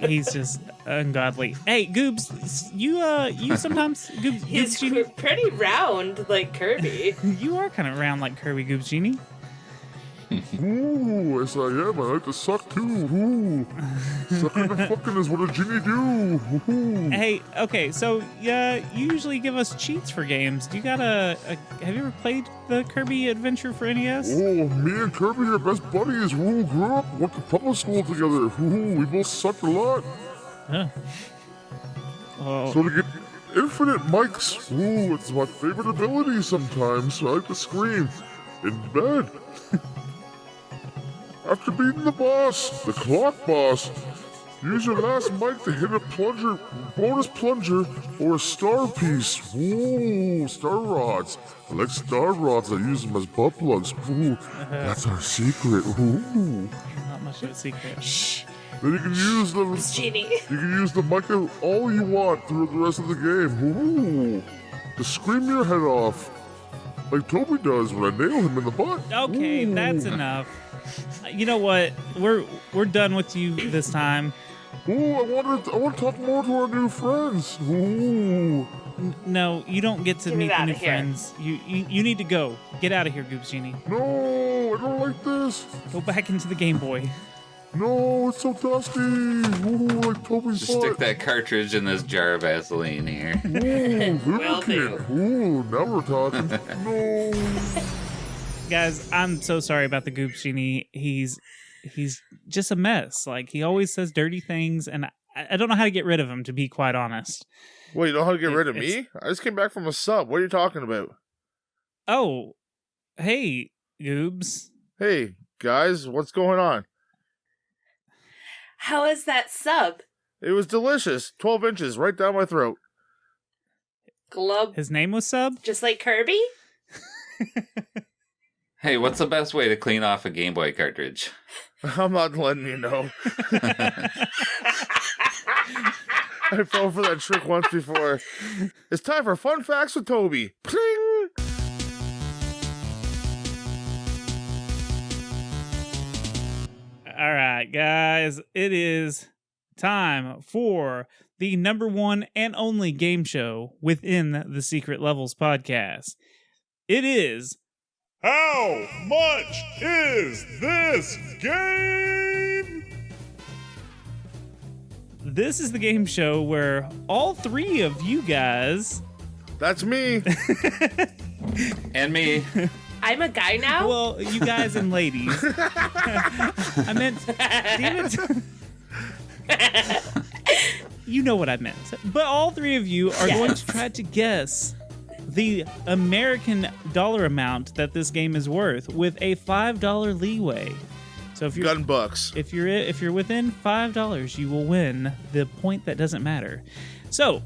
He's just ungodly. Hey, Goobs, you sometimes Goobs He's Genie. pretty round like Kirby. You are kind of round like Kirby, Goobs Genie. Ooh, yes I am. I like to suck too. Ooh. Sucking and fucking is what a genie do. Ooh. Hey, okay, so you usually give us cheats for games. Do you got have you ever played the Kirby Adventure for NES? Oh, me and Kirby are best buddies. Ooh, grew up, went to public school together. Ooh, we both sucked a lot. Huh. Well, So to get infinite mics, ooh, it's my favorite ability sometimes. I like to scream in bed. After beating the boss, the clock boss, use your last mic to hit a plunger, bonus plunger, or a star piece. Ooh, star rods. I like star rods. I use them as butt plugs. Ooh, that's our secret. Ooh. not much of a secret. Shh. Then you can use the Genie. You can use the mic all you want through the rest of the game. Ooh, to scream your head off, like Toby does when I nail him in the butt. Okay, Ooh. that's enough. You know what? We're done with you this time. Ooh, I want to talk more to our new friends. Ooh. No, you don't get to Get me meet the outta new here. friends. You need to go. Get out of here, Goops Genie. No, I don't like this. Go back into the Game Boy. No, it's so dusty. Ooh, like Toby's Just stick butt. that cartridge in this jar of Vaseline here. Ooh, Will do. lubricant. Ooh, now we're talking. No. Guys, I'm so sorry about the Goops Genie. He's just a mess. Like, he always says dirty things, and I don't know how to get rid of him, to be quite honest. Wait, you know how to get rid of It's- me? I just came back from a sub. What are you talking about? Oh, hey, Goobs. Hey, guys, what's going on? How is that sub? It was delicious. 12 inches right down my throat. Glub. His name was Sub? Just like Kirby? Hey, what's the best way to clean off a Game Boy cartridge? I'm not letting you know. I fell for that trick once before. It's time for Fun Facts with Toby. Pling! All right, guys, it is time for the number one and only game show within the Secret Levels podcast. It is How much is this game? This is the game show where all three of you guys, That's me. And me. I'm a guy now? well, you guys and ladies. I meant, damn it. You know what I meant. But all three of you are going to try to guess the American dollar amount that this game is worth with a $5 leeway. So if you're Gun bucks. if you're within $5, you will win the point that doesn't matter. So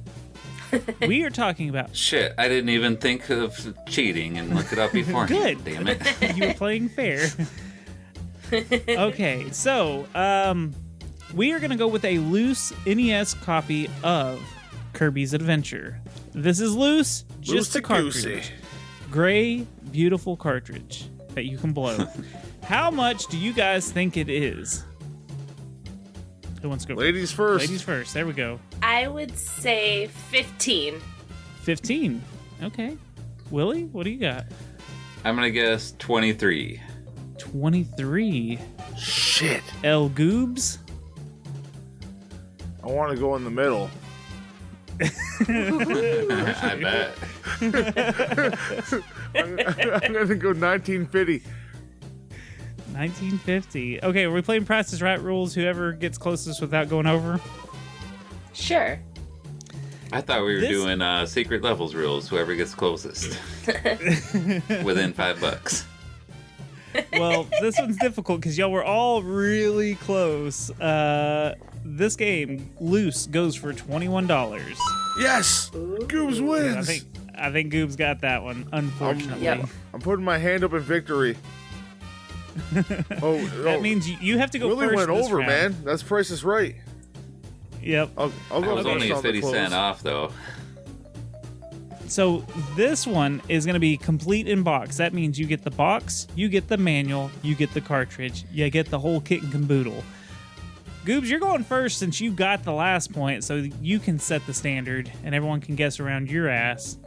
we are talking about Shit, I didn't even think of cheating and look it up beforehand. Good. Damn it. you were playing fair. Okay, so we are gonna go with a loose NES copy of Kirby's Adventure. This is loose, just a Loosey-goosey. cartridge. Gray, beautiful cartridge that you can blow. How much do you guys think it is? Who wants to go? Ladies first. Ladies first. There we go. I would say 15. 15. Okay. Willie, what do you got? I'm gonna guess 23. 23. Shit. El Goobs. I want to go in the middle. I bet. I'm going to go 1950. 1950. Okay, are we playing Price is Right rules? Whoever gets closest without going over? Sure. I thought we were This- doing secret levels rules. Whoever gets closest. Within $5. Well, this one's difficult because y'all were all really close. This game, loose, goes for $21. Yes! Goobs wins! I think Goob's got that one, unfortunately. Yep. I'm putting my hand up in victory. Oh, That means you have to go Willie first went this over, round. man. That's Price is Right. Yep. I'll I go was first only on the 50 cent close. off, though. So this one is going to be complete in box. That means you get the box, you get the manual, you get the cartridge, you get the whole kit and caboodle. Goobs, you're going first since you got the last point, so you can set the standard and everyone can guess around your ass.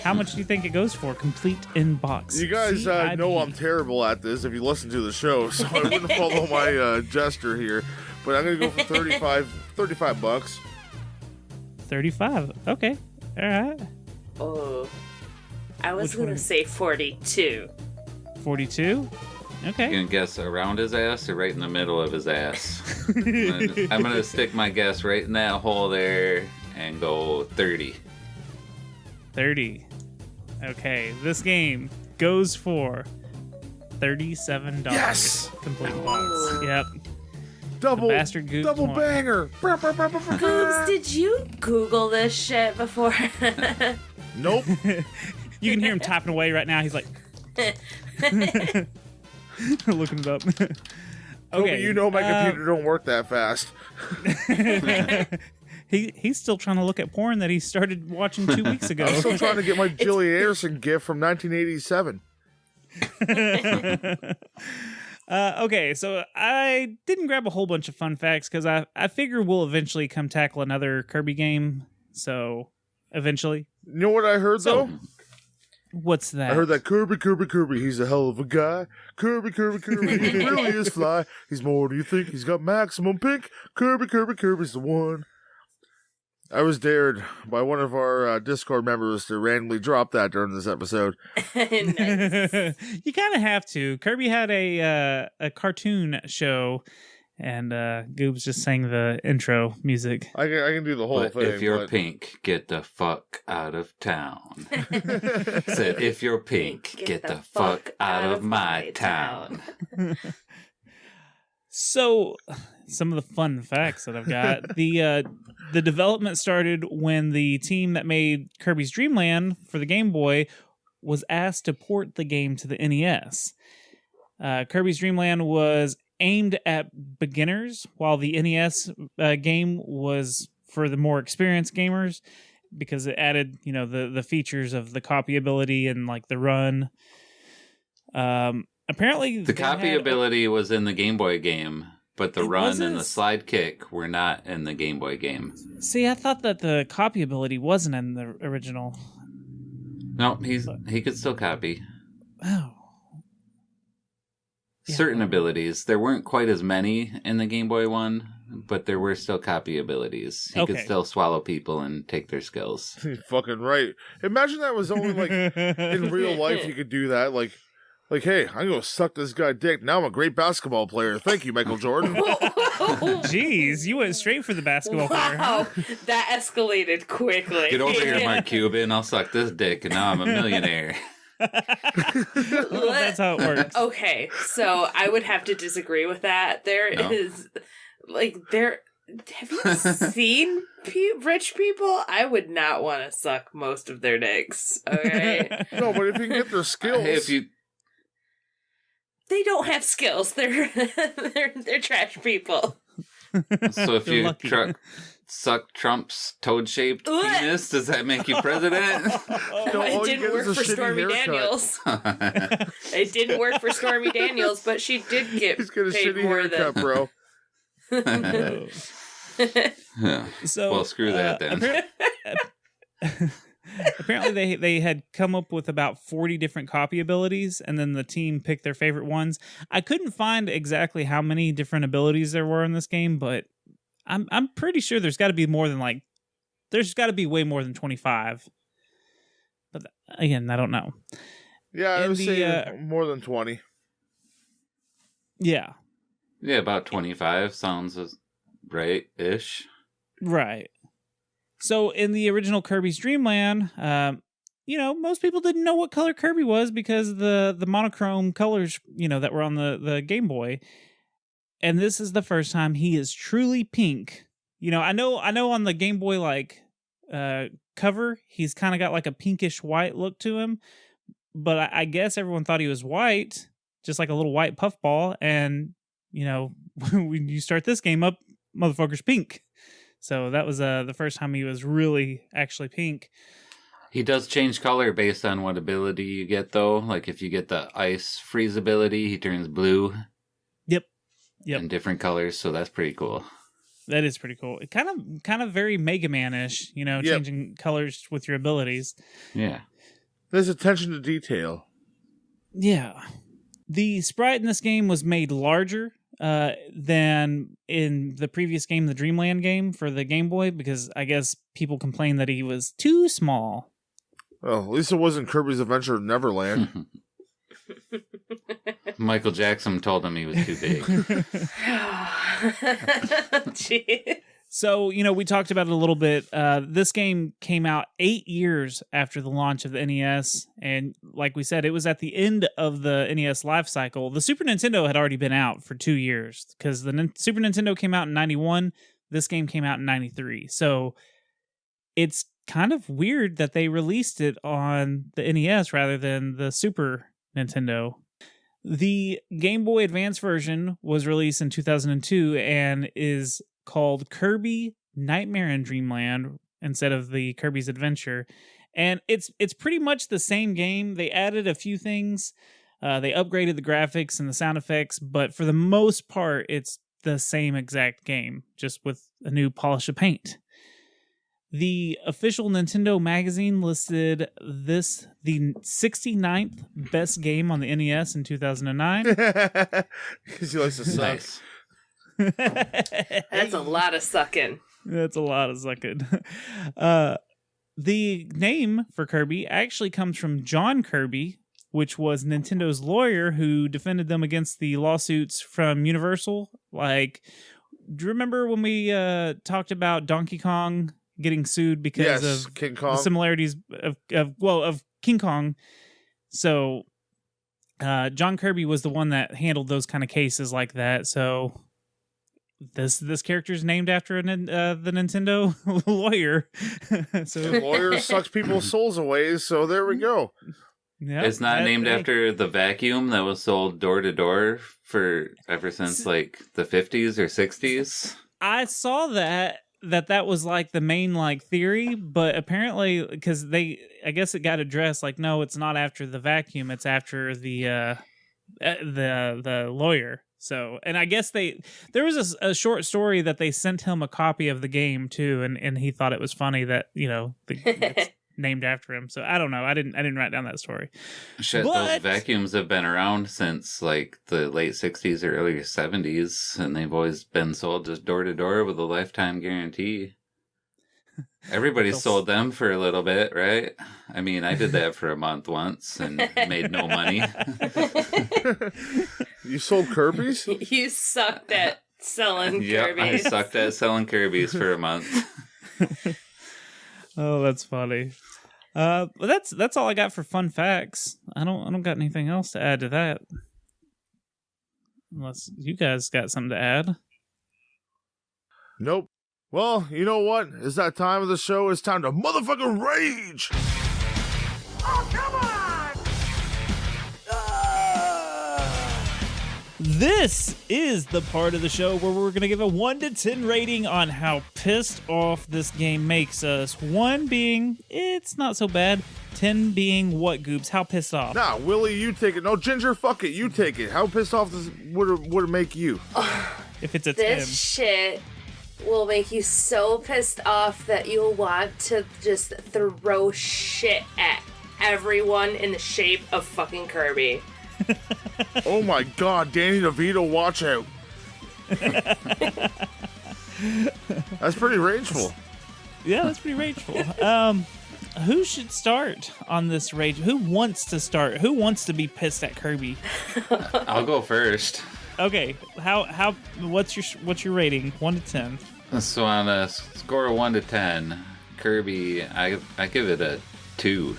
How much do you think it goes for? Complete in box. You guys know I'm terrible at this if you listen to the show, so I wouldn't follow my gesture here. But I'm going to go for $35. 35. Okay. All right. Oh, I was Which going to one? say 42. 42. Okay. You gonna guess around his ass or right in the middle of his ass? I'm gonna stick my guess right in that hole there and go 30. 30. Okay. This game goes for $37. Yes! Complete box. Yep. Double bastard Goobs double won. banger. Goobs, did you Google this shit before? Nope. You can hear him typing away right now. He's like looking it up. Okay, you know my computer don't work that fast. He's still trying to look at porn that he started watching 2 weeks ago. I'm still trying to get my Gillian Anderson gift from 1987. Okay, so I didn't grab a whole bunch of fun facts because I figure we'll eventually come tackle another Kirby game. So eventually, You know what I heard though? what's that? I heard that Kirby, he's a hell of a guy. Kirby, he really is fly. He's more than you think. He's got maximum pink. Kirby's the one. I was dared by one of our Discord members to randomly drop that during this episode. Nice. You kind of have to. Kirby had a cartoon show, and Goobs just sang the intro music. I can do the whole But thing. if you're but pink, get the fuck out of town. Said, if you're pink, get the fuck out of my town. So, some of the fun facts that I've got. The development started when the team that made Kirby's Dream Land for the Game Boy was asked to port the game to the NES. Kirby's Dream Land was aimed at beginners, while the NES game was for the more experienced gamers, because it added, the features of the copy ability and like the run. Apparently, The copy ability was in the Game Boy game, but the It run wasn't? and the slide kick were not in the Game Boy game. See, I thought that the copy ability wasn't in the original. No, he could still copy. Oh. Yeah, Certain well. abilities. There weren't quite as many in the Game Boy one, but there were still copy abilities. He could Okay. still swallow people and take their skills. You're fucking right. Imagine that was only like in real life you could do that. Like, hey, I'm gonna suck this guy dick. Now I'm a great basketball player. Thank you, Michael Jordan. Jeez, you went straight for the basketball player. Wow, Huh? that escalated quickly. Get over here, Mark Cuban. I'll suck this dick, and now I'm a millionaire. Well, that's how it works. Okay, so I would have to disagree with that. There is, No. have you seen rich people? I would not want to suck most of their dicks, okay? No, but if you can get their skills, If you They don't have skills. They're trash people. So if You're you lucky. suck Trump's toad-shaped Ugh. penis, does that make you president? No, all It you didn't get work is a for shitty Stormy haircut. Daniels. It didn't work for Stormy Daniels, but she did get he's got a paid shitty more haircut, than. bro. Yeah. So, Well, screw that then. Apparently, they had come up with about 40 different copy abilities, and then the team picked their favorite ones. I couldn't find exactly how many different abilities there were in this game, but I'm pretty sure there's got to be more than there's got to be way more than 25. But again, I don't know. Yeah, I And was the, saying more than 20. Yeah, Yeah, about 25 sounds right-ish. right. So in the original Kirby's Dream Land, most people didn't know what color Kirby was because the monochrome colors, that were on the Game Boy. And this is the first time he is truly pink. I know on the Game Boy cover, he's kind of got like a pinkish white look to him, but I guess everyone thought he was white, just like a little white puffball. And when you start this game up, motherfucker's pink. So that was the first time he was really actually pink. He does change color based on what ability you get, though. Like if you get the ice freeze ability, he turns blue. Yep. Yep. in different colors, so that's pretty cool. That is pretty cool. It kind of very Mega Man-ish, changing colors with your abilities. Yeah. There's attention to detail. Yeah. The sprite in this game was made larger than in the previous game, the Dreamland game for the Game Boy, because I guess people complained that he was too small. Well, at least it wasn't Kirby's Adventure of Neverland. Michael Jackson told him he was too big. Gee. So, we talked about it a little bit. This game came out 8 years after the launch of the NES. And like we said, it was at the end of the NES life cycle. The Super Nintendo had already been out for 2 years because the Super Nintendo came out in 91. This game came out in 93. So it's kind of weird that they released it on the NES rather than the Super Nintendo. The Game Boy Advance version was released in 2002 and is called Kirby Nightmare in Dreamland instead of the Kirby's Adventure. And it's pretty much the same game. They added a few things. They upgraded the graphics and the sound effects, but for the most part, it's the same exact game, just with a new polish of paint. The official Nintendo magazine listed this the 69th best game on the NES in 2009. Because he likes to suck. Nice. That's a lot of sucking. That's a lot of sucking. The name for Kirby actually comes from John Kirby, which was Nintendo's lawyer who defended them against the lawsuits from Universal. Like, do you remember when we talked about Donkey Kong getting sued because of King Kong. the similarities of King Kong? So John Kirby was the one that handled those kind of cases like that. So this character's named after the Nintendo lawyer. So The lawyer sucks people's souls away, so there we go. yeah, It's not named after the vacuum that was sold door to door for ever since like the 50s or 60s. I saw that was like the main like theory, but apparently because I guess it got addressed like, no, it's not after the vacuum, it's after the lawyer. So, and I guess there was a short story that they sent him a copy of the game too, and he thought it was funny that it's named after him. So I don't know. I didn't write down that story. Shit, But- those vacuums have been around since like the late 60s or early 70s, and they've always been sold just door to door with a lifetime guarantee. Everybody sold them for a little bit, right? I mean, I did that for a month once and made no money. You sold Kirby's? You sucked at selling Yep, I Kirby's. sucked at selling Kirby's for a month. Oh, that's funny. But that's all I got for fun facts. I don't got anything else to add to that. Unless you guys got something to add. Nope. Well, you know what? It's that time of the show. It's time to motherfucking rage! This is the part of the show where we're going to give a 1 to 10 rating on how pissed off this game makes us. 1 being, it's not so bad. 10 being, what, Goobs? How pissed off? Nah, Willie, you take it. No, Ginger, fuck it. You take it. How pissed off would it make you? If it's a 10. This shit will make you so pissed off that you'll want to just throw shit at everyone in the shape of fucking Kirby. Oh my god, Danny DeVito, watch out. That's pretty rageful. Yeah, that's pretty rageful. Who should start on this rage? Who wants to start? Who wants to be pissed at Kirby? I'll go first. Okay, how what's your rating? 1 to 10. So on a score of 1 to 10, Kirby, I give it a 2.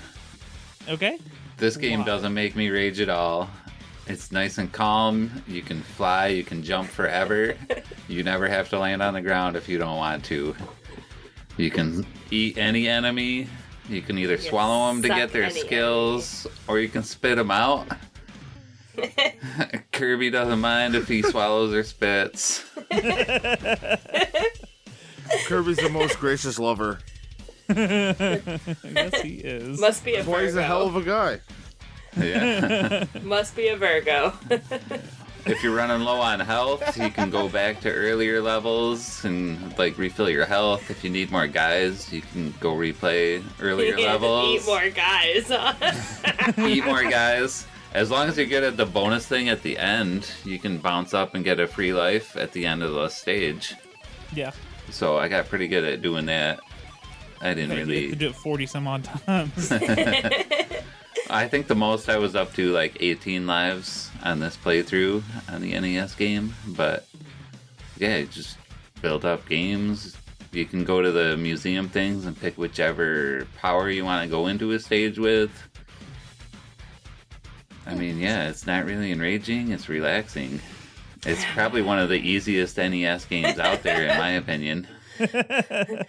Okay. This game doesn't make me rage at all. It's nice and calm. You can fly, you can jump forever. You never have to land on the ground if you don't want to. You can eat any enemy. You can either swallow them to suck get their any skills, or you can spit them out. Kirby doesn't mind if he swallows or spits. Kirby's the most gracious lover. Yes, he is. Must be a That's why he's a hell of Virgo. a guy. Yeah. Must be a Virgo. If you're running low on health, you can go back to earlier levels and like refill your health. If you need more guys, you can go replay earlier levels. Eat more guys. Eat more guys. As long as you're good at the bonus thing at the end, you can bounce up and get a free life at the end of the stage. Yeah. So I got pretty good at doing that. I didn't You really... have to do it 40 some odd times. I think the most I was up to like 18 lives on this playthrough on the NES game. But yeah, you just build up games. You can go to the museum things and pick whichever power you want to go into a stage with. I mean, yeah, it's not really enraging, it's relaxing. It's probably one of the easiest NES games out there, in my opinion. Okay,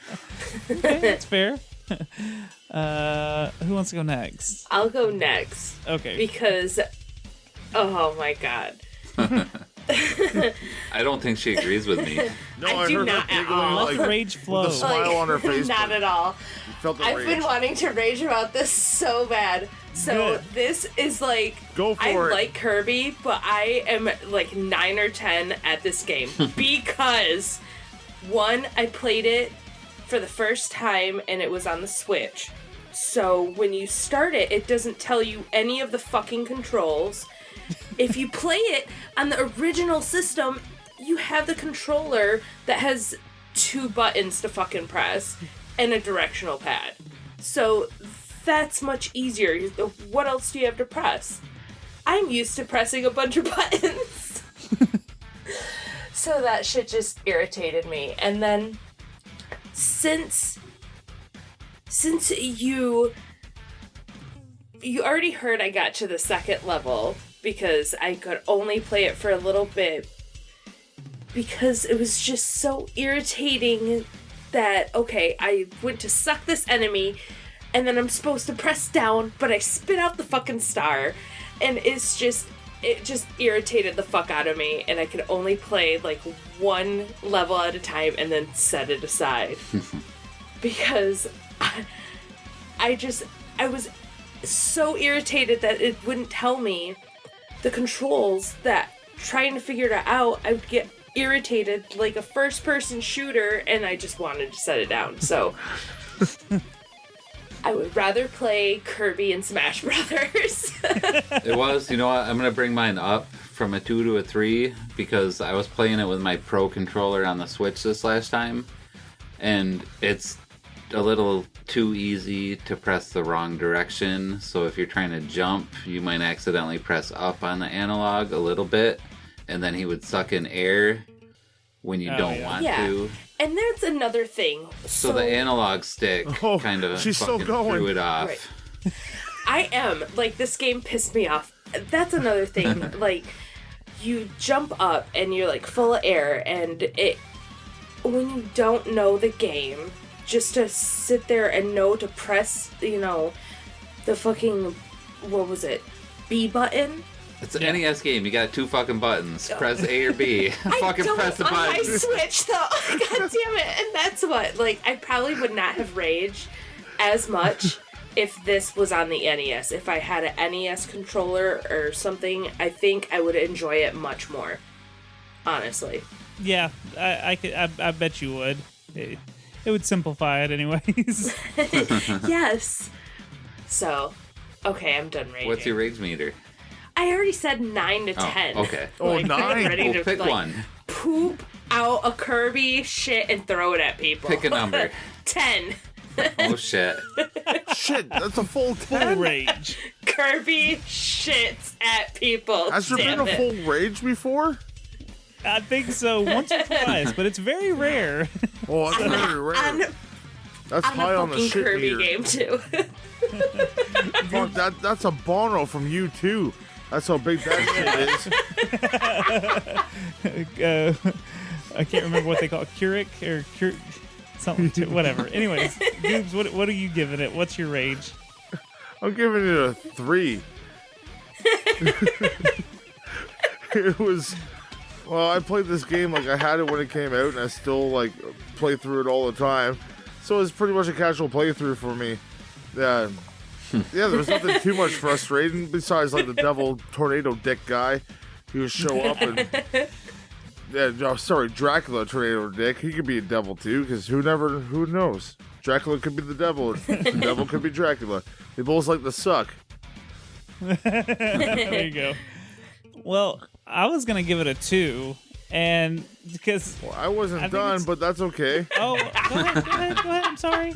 that's fair. Who wants to go next? I'll go next. Okay. Because, oh my god. I don't think she agrees with me. No, I do heard not her at giggling, all. like, Let the rage flow. with a smile on her face. Not but at all. you felt the I've rage. been wanting to rage about this so bad. So Good. this is like, Go for I it. like Kirby, but I am like 9 or 10 at this game because one, I played it for the first time and it was on the Switch. So when you start it, it doesn't tell you any of the fucking controls. If you play it on the original system, you have the controller that has 2 buttons to fucking press and a directional pad. So that's much easier. What else do you have to press? I'm used to pressing a bunch of buttons. So that shit just irritated me. And then since you already heard I got to the 2nd level because I could only play it for a little bit because it was just so irritating that, okay, I went to suck this enemy and then I'm supposed to press down, but I spit out the fucking star, and it just irritated the fuck out of me, and I could only play like 1 level at a time and then set it aside. Because I was so irritated that it wouldn't tell me the controls, that trying to figure it out, I would get irritated like a first-person shooter, and I just wanted to set it down. So I would rather play Kirby and Smash Brothers. It was, you know what, I'm going to bring mine up from a 2 to a 3 because I was playing it with my Pro controller on the Switch this last time, and it's a little too easy to press the wrong direction. So if you're trying to jump, you might accidentally press up on the analog a little bit, and then he would suck in air when you don't want to. And that's another thing. So the analog stick kind of she's still fucking going. threw it off. Right. I am. Like, this game pissed me off. That's another thing. Like, you jump up and you're, like, full of air, and when you don't know the game, just to sit there and know to press, the fucking, what was it, B button? It's an NES game. You got 2 fucking buttons. Press A or B. Fucking press the on my buttons. Switch, though. God damn it. And that's what, like, I probably would not have raged as much if this was on the NES. If I had an NES controller or something, I think I would enjoy it much more. Honestly. Yeah, I bet you would. It would simplify it anyways. Yes. So, okay, I'm done raging. What's your rage meter? I already said 9 to 10. Okay. Oh, Like, 9? I'm ready Well, to, pick like, one. poop out a Kirby shit and throw it at people. Pick a number. 10. Oh, shit. Shit, that's a full Full 10. rage. Kirby shits at people. Has there Damn been a it. full rage before? I think so, once or twice, but it's very rare. Oh, that's very rare. That's On high a on the fucking shit Kirby meter. game, too. Fuck, that's a Bono from you too. That's how big that shit is. I can't remember what they call it. Keurig or something. Whatever. Anyways, Goobs, what are you giving it? What's your rage? I'm giving it a 3. It was, well, I played this game like I had it when it came out, and I still like play through it all the time. So it's pretty much a casual playthrough for me. Yeah, there was nothing too much frustrating besides like the devil tornado dick guy. He would show up and yeah, no, sorry, Dracula Tornado Dick. He could be a devil too, because who knows? Dracula could be the devil. The devil could be Dracula. They both like to suck. There you go. Well, I was gonna give it a 2, and because Well, I wasn't done, but that's okay. oh, go ahead. I'm sorry.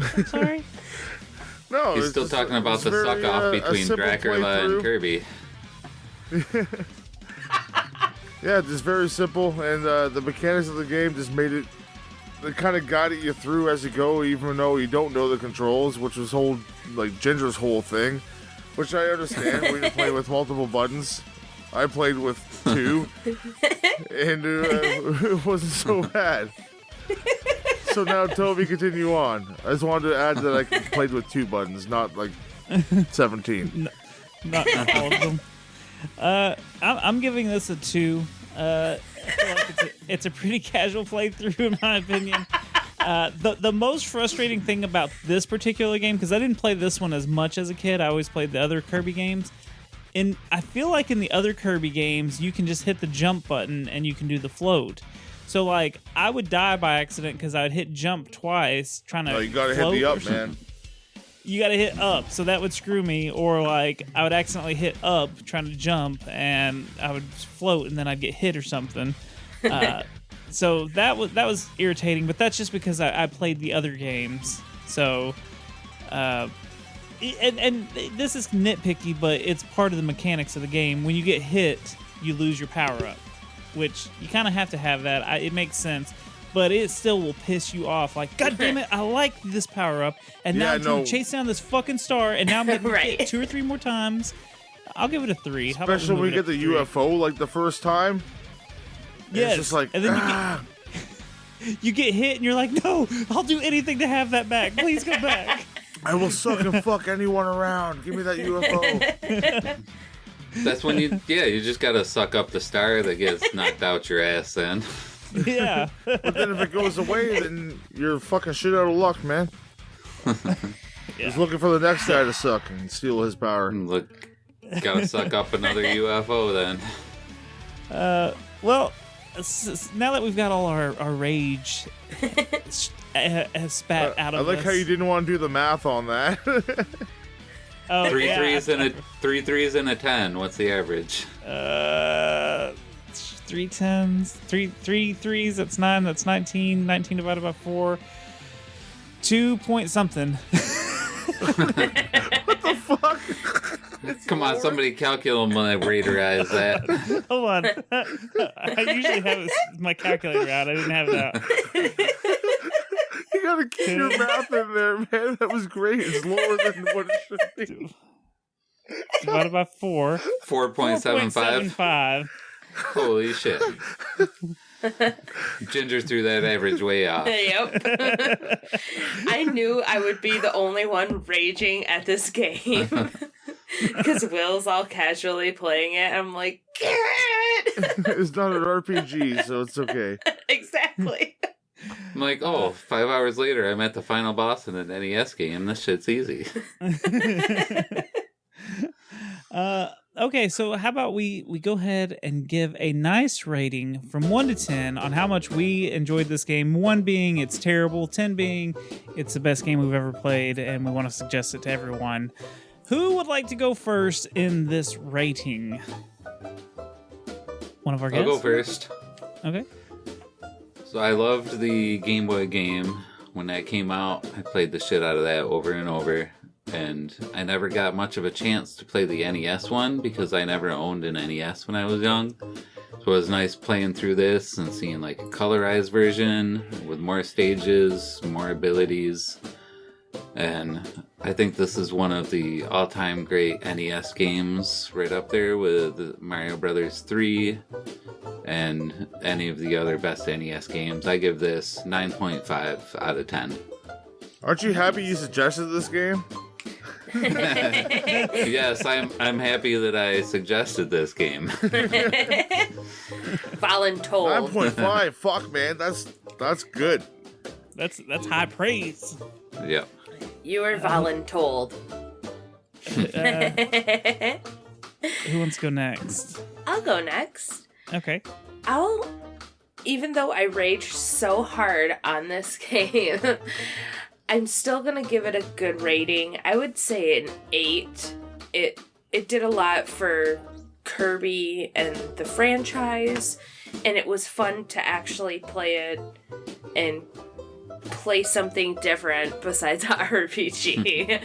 No, He's it's still just- talking about it's the very, suck off a between simple Dracula and playthrough. Kirby. Yeah, just very simple, and the mechanics of the game just made it. They kind of guided you through as you go, even though you don't know the controls, which was Ginger's whole thing, which I understand. We can play with multiple buttons. I played with 2, and it wasn't so bad. So now, Toby, continue on. I just wanted to add that I played with 2 buttons, not like 17. Not all of them. I'm giving this a 2. I feel like it's a pretty casual playthrough, in my opinion. The most frustrating thing about this particular game, because I didn't play this one as much as a kid, I always played the other Kirby games. And I feel like in the other Kirby games, you can just hit the jump button and you can do the float. So, like, I would die by accident because I would hit jump twice trying to Oh, you gotta hit float the or up, something. man. You gotta hit up, so that would screw me. Or, like, I would accidentally hit up trying to jump and I would float and then I'd get hit or something. So that was irritating, but that's just because I played the other games. So, and this is nitpicky, but it's part of the mechanics of the game. When you get hit, you lose your power up, which you kind of have to have that. It makes sense, but it still will piss you off. Like, God damn it, I like this power up, and now Yeah, I'm trying no. to chase down this fucking star, and now I'm getting Right. hit 2 or 3 more times. I'll give it a 3. How about Especially when move you it get up the to 3? UFO like the first time. Yes. It's just like, and then you get hit, and you're like, no, I'll do anything to have that back. Please go back. I will suck and fuck anyone around. Give me that UFO. That's when you just gotta suck up the star that gets knocked out your ass then. Yeah. But then if it goes away, then you're fucking shit out of luck, man. He's looking for the next guy to suck and steal his power. Look, gotta suck up another UFO then. Well, now that we've got all our rage spat out I of like us. how you didn't want to do the math on that. Oh, Three yeah. threes and a 10. What's the average? 3 10s, 3 threes, that's 9, that's 19. 19 divided by 4. 2 point something. Fuck. Come on, somebody calculate that. Hold on. I usually have my calculator out. I didn't have it out. You gotta keep your math in there, man. That was great. It's lower than what it should be. Divided by 4. 4.75. 4.75. Holy shit. Ginger threw that average way off. Yep. I knew I would be the only one raging at this game. Because Will's all casually playing it. I'm like, Garrett! It's not an RPG, so it's okay. Exactly. I'm like, 5 hours later, I'm at the final boss in an NES game. This shit's easy. Okay, so how about we go ahead and give a nice rating from 1 to 10 on how much we enjoyed this game. 1 being it's terrible, 10 being it's the best game we've ever played, and we want to suggest it to everyone. Who would like to go first in this rating? One of our guests? I'll go first. Okay. So I loved the Game Boy game. When that came out, I played the shit out of that over and over. And I never got much of a chance to play the NES one because I never owned an NES when I was young. So it was nice playing through this and seeing like a colorized version with more stages, more abilities. And I think this is one of the all-time great NES games, right up there with Mario Brothers 3 and any of the other best NES games. I give this 9.5 out of 10. Aren't you happy you suggested this game? Yes, I'm happy that I suggested this game. Voluntold. 9.5. Fuck, man. That's good. That's high praise. Yep. You were voluntold. Who wants to go next? I'll go next. Okay. Even though I raged so hard on this game, I'm still gonna give it a good rating. I would say an 8. It did a lot for Kirby and the franchise, and it was fun to actually play it and play something different besides RPG.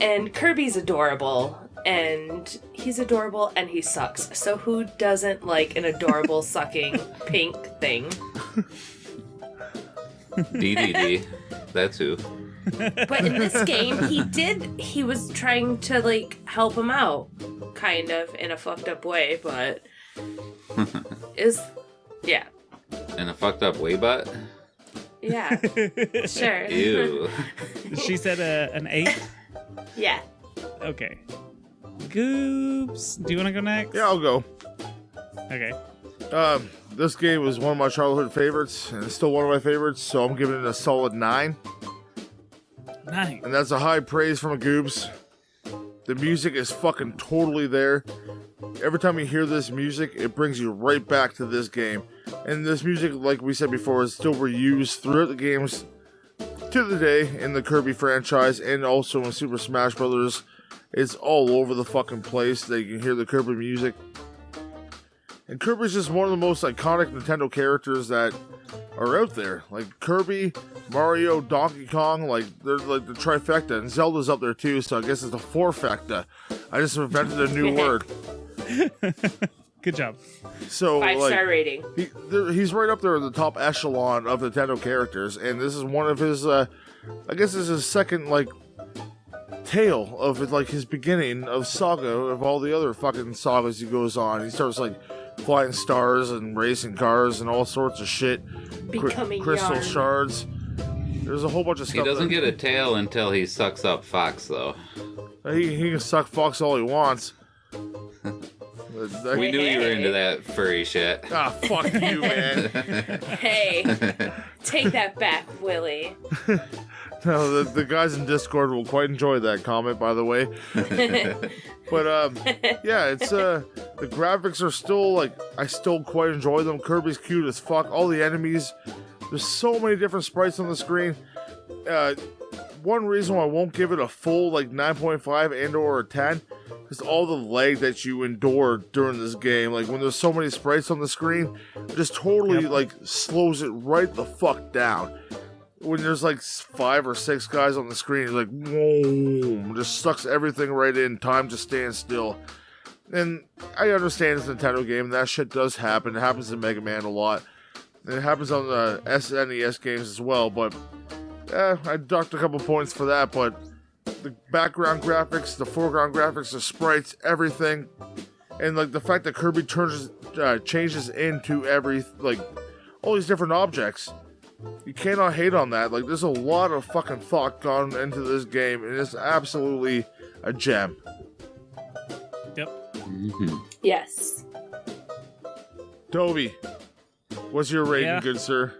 And Kirby's adorable, and he's adorable and he sucks. So who doesn't like an adorable sucking pink thing? DDD. That's who. But in this game, he was trying to, like, help him out, kind of, in a fucked up way, but yeah. In a fucked up way, but? Yeah. Sure. Ew. She said an 8? Yeah. Okay. Goops. Do you want to go next? Yeah, I'll go. Okay. This game was one of my childhood favorites, and it's still one of my favorites, so I'm giving it a solid 9. Nice. And that's a high praise from a Goobs. The music is fucking totally there. Every time you hear this music, it brings you right back to this game. And this music, like we said before, is still reused throughout the games to the day in the Kirby franchise and also in Super Smash Bros. It's all over the fucking place that you can hear the Kirby music. And Kirby's just one of the most iconic Nintendo characters that are out there. Like Kirby, Mario, Donkey Kong, like they're like the trifecta, and Zelda's up there too, so I guess it's the fourfecta. I just invented a new word. Good job. So 5-star rating. He's right up there in the top echelon of Nintendo characters, and this is one of his, I guess this is his second, like, tale of, like, his beginning of saga of all the other fucking sagas he goes on. He starts, like, flying stars and racing cars and all sorts of shit. Becoming crystal yarn. shards. There's a whole bunch of stuff. He doesn't get a tail until he sucks up Fox, though. He can suck Fox all he wants. We knew you were into that furry shit. Ah, fuck you, man. Hey, take that back, Willie. No, the guys in Discord will quite enjoy that comment, by the way. But, yeah, it's, the graphics are still, like, I still quite enjoy them. Kirby's cute as fuck. All the enemies, there's so many different sprites on the screen. One reason why I won't give it a full, like, 9.5 and or a 10 is all the lag that you endure during this game. Like, when there's so many sprites on the screen, it just totally, like, slows it right the fuck down. When there's like 5 or 6 guys on the screen, it's like, whoa, just sucks everything right in. Time to stand still. And I understand it's a Nintendo game. That shit does happen. It happens in Mega Man a lot. And it happens on the SNES games as well. But I docked a couple points for that. But the background graphics, the foreground graphics, the sprites, everything, and like the fact that Kirby changes into all these different objects. You cannot hate on that. Like, there's a lot of fucking thought gone into this game, and it's absolutely a gem. Yep. Mm-hmm. Yes. Toby, what's your rating, Yeah. good sir?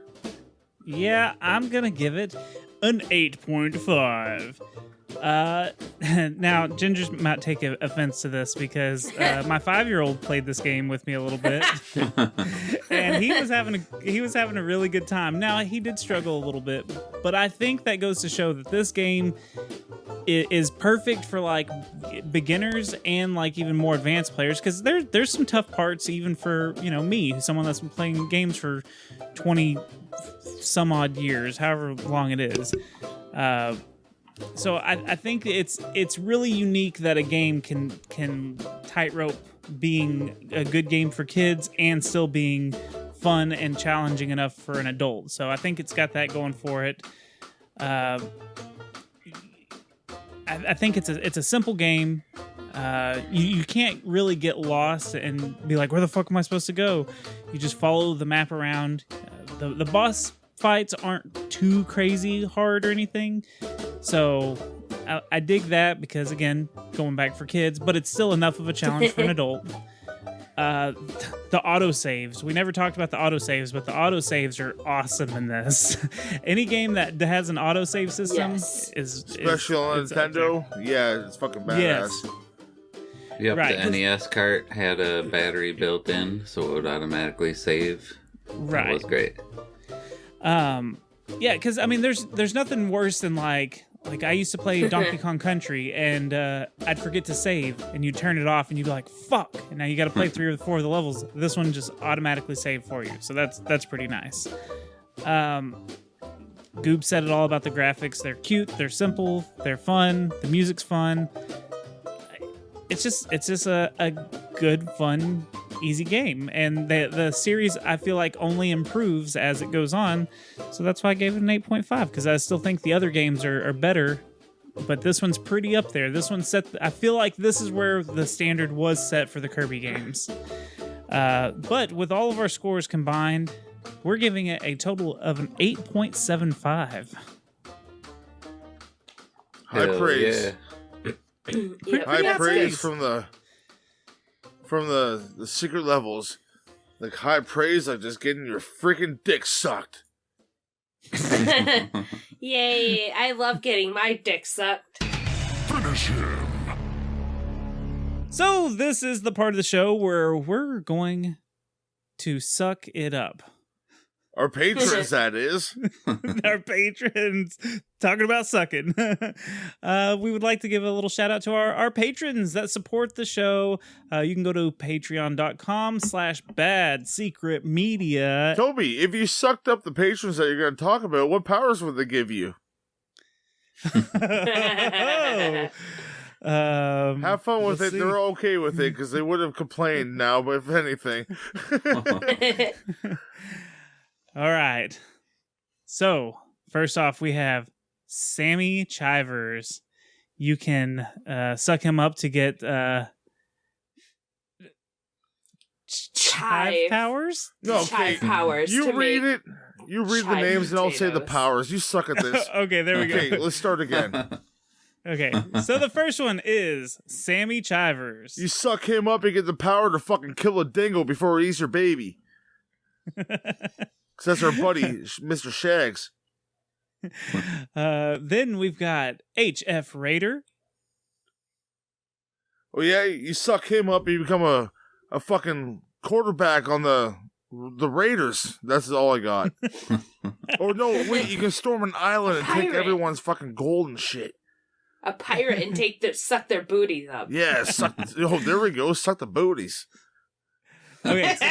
Yeah, I'm gonna give it an 8.5. Now, Ginger might take offense to this because my 5-year-old played this game with me a little bit, and he was having a really good time. Now, he did struggle a little bit, but I think that goes to show that this game is perfect for like beginners and like even more advanced players, because there's some tough parts even for me, someone that's been playing games for 20 some odd years, however long it is. So I think it's really unique that a game can tightrope being a good game for kids and still being fun and challenging enough for an adult. So I think it's got that going for it. I think it's a simple game. You can't really get lost and be like, where the fuck am I supposed to go? You just follow the map around. The boss fights aren't too crazy hard or anything. So I dig that because, again, going back for kids, but it's still enough of a challenge for an adult. The autosaves. We never talked about the autosaves, but the autosaves are awesome in this. Any game that has an autosave system Yes. is Especially on it's up Nintendo, yeah, it's fucking badass. Yes. Yep, Right. the NES cart had a battery built in, so it would automatically save. Right. That was great. Yeah, because I mean, there's nothing worse than like I used to play Donkey Kong Country, and I'd forget to save, and you'd turn it off, and you'd be like, "Fuck!" And now you got to play 3 or 4 of the levels. This one just automatically saved for you, so that's pretty nice. Goob said it all about the graphics. They're cute, they're simple, they're fun. The music's fun. It's just a good, fun, easy game, and the series I feel like only improves as it goes on, so that's why I gave it an 8.5, because I still think the other games are better, but this one's pretty up there. This one's set. I feel like this is where the standard was set for the Kirby games. But with all of our scores combined, we're giving it a total of an 8.75. High Hell praise. yeah. High praise from the secret levels. Like high praise, like just getting your freaking dick sucked. Yay! I love getting my dick sucked. Finish him. So this is the part of the show where we're going to suck it up. Our patrons, that is. Our patrons, talking about sucking. We would like to give a little shout out to our patrons that support the show. You can go to patreon.com/badsecretmedia. Toby, if you sucked up the patrons that you're going to talk about, what powers would they give you? Have fun with it. See. They're okay with it because they would have complained now, but if anything. All right. So, first off, we have Sammy Chivers. You can suck him up to get chive powers? No, okay. Chive powers. You to read make it. You read the chive names and I'll say the potatoes. powers. You suck at this. Okay, there we go. Okay, let's start again. Okay, so the first one is Sammy Chivers. You suck him up and get the power to fucking kill a dingo before he eats your baby. Because that's our buddy, Mr. Shags. Then we've got HF Raider. Oh yeah, you suck him up and you become a fucking quarterback on the Raiders. That's all I got. Oh no, wait, you can storm an island and take Pirate. everyone's fucking gold and shit. a pirate and suck their booties up. Yeah, suck. Oh, there we go. Suck the booties. Okay, so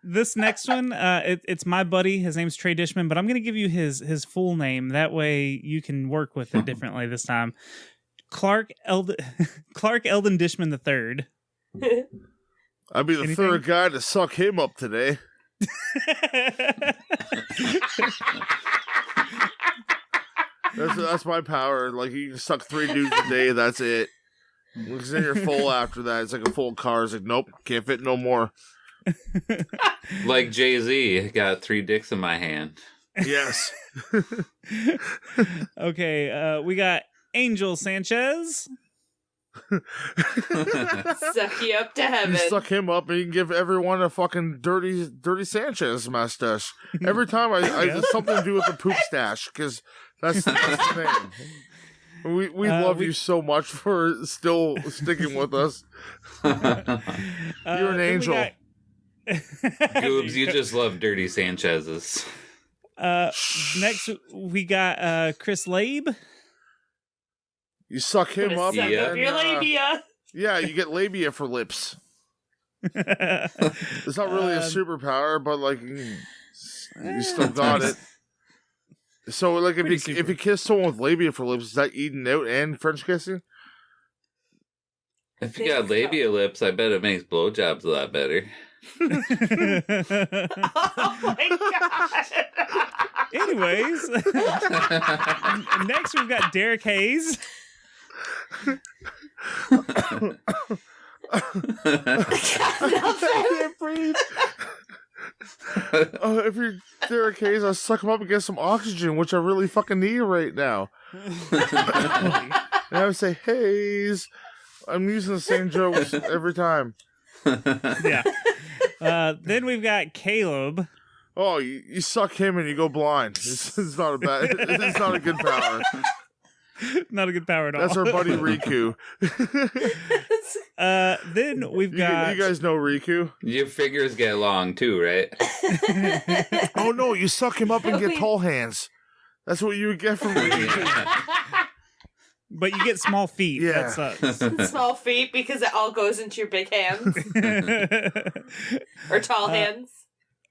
this next one, it's my buddy. His name's Trey Dishman, but I'm going to give you his full name. That way you can work with it differently this time. Clark Eldon Dishman III. I'd be the Anything? third guy to suck him up today. That's my power. Like, you can suck 3 dudes a day, that's it. Because then you're full after that. It's like a full car. It's like, nope, can't fit no more. Like Jay-Z, got 3 dicks in my hand. Yes. Okay, we got Angel Sanchez. Suck you up to heaven. You suck him up and you can give everyone a fucking dirty Sanchez mustache. Every time I something to do with the poop stash, because that's the thing. We love you so much for still sticking with us. You're an angel. Goobs, you just love dirty Sanchez's. Next, we got Chris Labe. You suck him up. Suck and up then, your labia. Yeah, you get labia for lips. It's not really a superpower, but like you still got it. So like if you kiss someone with labia for lips, is that eating out and French kissing? If you got labia lips, I bet it makes blowjobs a lot better. Oh my god. Anyways, next we've got Derek Hayes. I can't breathe. If you're Derek Hayes, I suck him up and get some oxygen, which I really fucking need right now. And I would say, Hayes. I'm using the same jokes every time. Yeah. Then we've got Caleb. Oh, you suck him and you go blind. It's not a bad. It's not a good power. Not a good power at all. That's our buddy Riku. Then we've got... You guys know Riku? Your figures get long too, right? Oh no, you suck him up and get tall hands. That's what you would get from Riku. But you get small feet. Yeah. That sucks. Small feet because it all goes into your big hands. Or tall hands.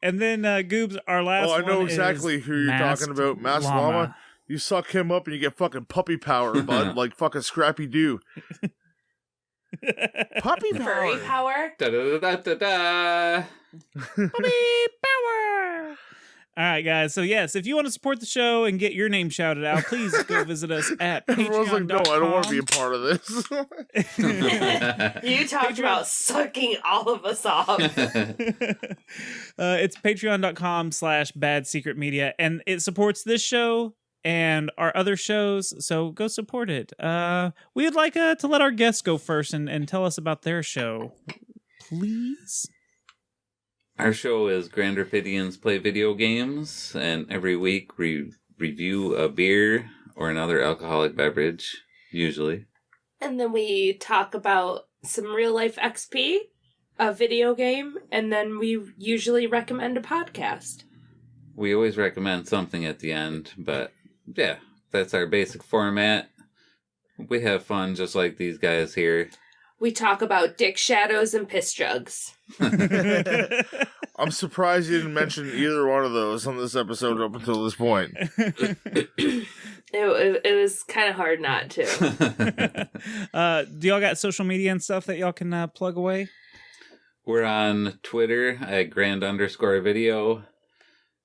And then Goobs, our last one. Oh, I know exactly who you're talking about. Masked Llama. You suck him up and you get fucking puppy power, bud. Like fucking Scrappy Doo. Puppy power. Furry power. Da da da da da. Puppy power. All right, guys. So, yes, if you want to support the show and get your name shouted out, please go visit us at Everyone's like, no, patreon.com. I don't want to be a part of this. You talked about sucking all of us off. It's patreon.com/badsecretmedia, and it supports this show and our other shows, so go support it. We would like to let our guests go first and tell us about their show. Please? Our show is Grand Rapidians Play Video Games, and every week we review a beer or another alcoholic beverage, usually. And then we talk about some real life XP, a video game, and then we usually recommend a podcast. We always recommend something at the end, but yeah, that's our basic format. We have fun just like these guys here. We talk about dick shadows and piss jugs. I'm surprised you didn't mention either one of those on this episode up until this point. It was kind of hard not to. Do y'all got social media and stuff that y'all can plug away? We're on Twitter at grand_video.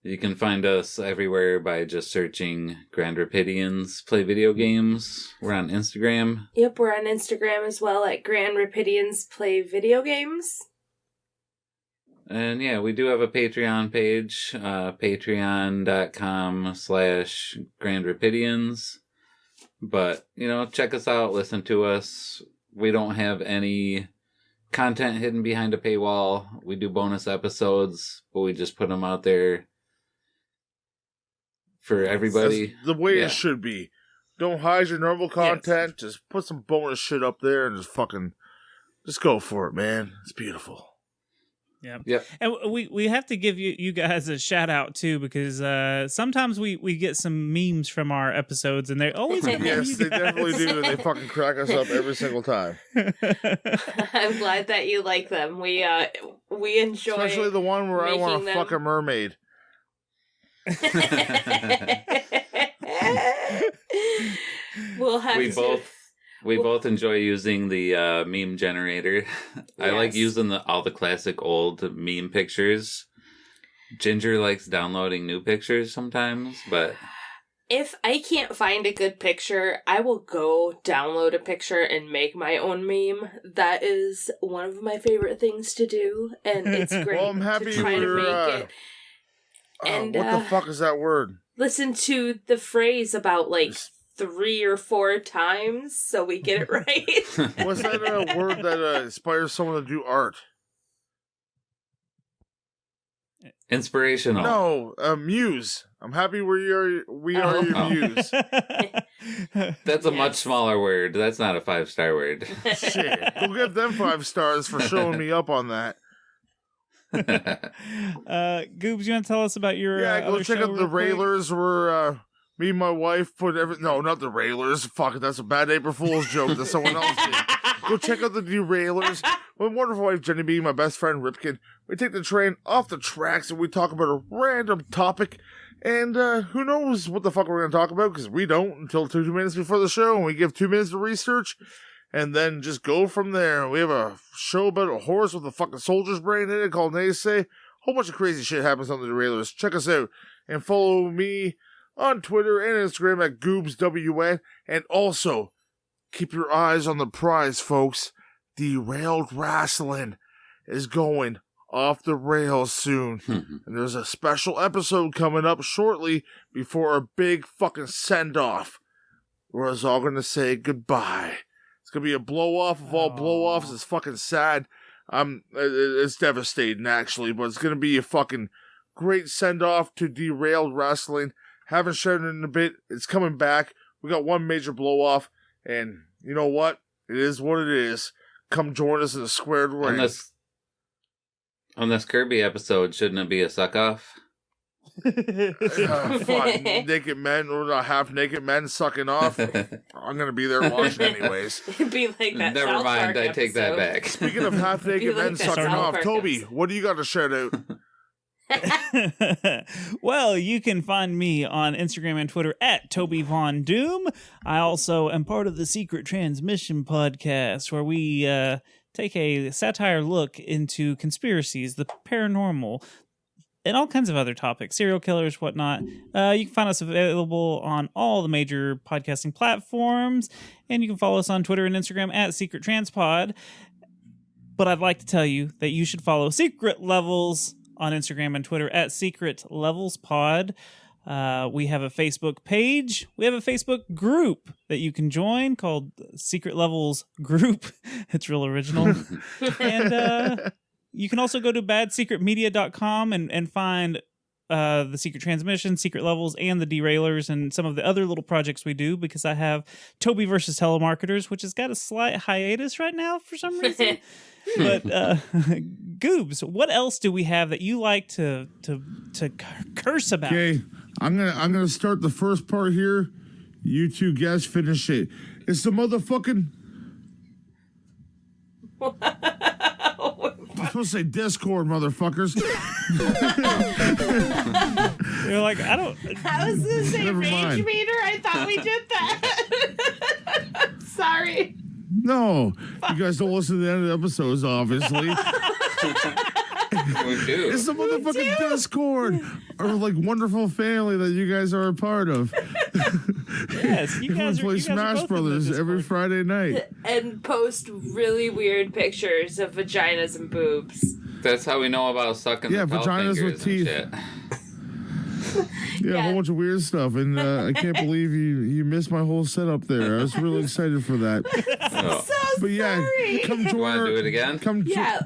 You can find us everywhere by just searching Grand Rapidians Play Video Games. We're on Instagram. Yep, we're on Instagram as well at Grand Rapidians Play Video Games. And yeah, we do have a Patreon page, patreon.com/Grand Rapidians. But, check us out, listen to us. We don't have any content hidden behind a paywall. We do bonus episodes, but we just put them out there for everybody. That's the way it should be. Don't hide your normal content. Yes. Just put some bonus shit up there and just go for it, man. It's beautiful. Yep. And we have to give you guys a shout out too, because sometimes we get some memes from our episodes and they always yes, they definitely do, and they fucking crack us up every single time. I'm glad that you like them. We enjoy, especially the one where I want to fuck a mermaid. We both enjoy using the meme generator. Yes. I like using all the classic old meme pictures. Ginger likes downloading new pictures sometimes, but if I can't find a good picture, I will go download a picture and make my own meme. That is one of my favorite things to do, and it's great. Well, I'm happy to try to make it. And what the fuck is that word? Listen to the phrase about 3 or 4 times so we get it right. Was that a word that inspires someone to do art? Inspirational. No, muse. I'm happy we are your muse. That's a much smaller word. That's not a 5-star word. Shit. Go give them 5 stars for showing me up on that. Goobs, you want to tell us about your go check out the Railers where me and my wife put no, not the Railers. Fuck it, that's a bad April Fool's joke that someone else did. Go check out the Derailers. My wonderful wife Jenny B, my best friend Ripkin. We take the train off the tracks and we talk about a random topic. And who knows what the fuck we're going to talk about, because we don't until 2 minutes before the show, and we give 2 minutes to research, and then just go from there. We have a show about a horse with a fucking soldier's brain in it called NES. A whole bunch of crazy shit happens on the Derailers. Check us out, and follow me on Twitter and Instagram at GoobsWN, and also keep your eyes on the prize, folks. Derailed Wrestling is going off the rails soon. And there's a special episode coming up shortly before a big fucking send-off. We're all going to say goodbye. It's going to be a blow-off of all blow-offs. It's fucking sad. It's devastating, actually, but it's going to be a fucking great send-off to Derailed Wrestling. Haven't shared it in a bit. It's coming back We got one major blow off, and you know what? It is what it is. Come join us in the squared ring. On this Kirby episode, shouldn't it be a suck off? Fun. Naked men or not half naked men sucking off. I'm gonna be there watching anyways. It'd be like that. Never South mind, Park I take that episode. back. Speaking of half naked like men that sucking South off, Park Toby, episode. what do you got to shout out? Well, you can find me on Instagram and Twitter at Toby Von Doom. I also am part of the Secret Transmission podcast, where we take a satire look into conspiracies, the paranormal, and all kinds of other topics, serial killers, whatnot. You can find us available on all the major podcasting platforms, and you can follow us on Twitter and Instagram at Secret Transpod. But I'd like to tell you that you should follow Secret Levels on Instagram and Twitter at Secret Levels Pod. We have a Facebook page. We have a Facebook group that you can join called Secret Levels Group. It's real original. And you can also go to badsecretmedia.com and find the Secret Transmission, Secret Levels, and the Derailers, and some of the other little projects we do, because I have Toby versus Telemarketers, which has got a slight hiatus right now for some reason. But Goobs, what else do we have that you like to curse about? Okay, I'm gonna start the first part here. You two guys finish it. It's the motherfucking. I'm supposed to say Discord, motherfuckers. You're like, I don't. How is this a Never rage mind. meter? I thought we did that. Sorry. No, you guys don't listen to the end of the episodes, obviously. We do. It's the motherfucking Discord, our like wonderful family that you guys are a part of. Yes, you We guys play are Smash both in the Brothers every Discord. Friday night. And post really weird pictures of vaginas and boobs. That's how we know about sucking Yeah, the cow vaginas fingers with teeth. and shit. Yeah, a Yeah. whole bunch of weird stuff, and I can't believe you missed my whole setup there. I was really excited for that. Oh. So But yeah, sorry. come You join want our. to do it again? Come Yeah.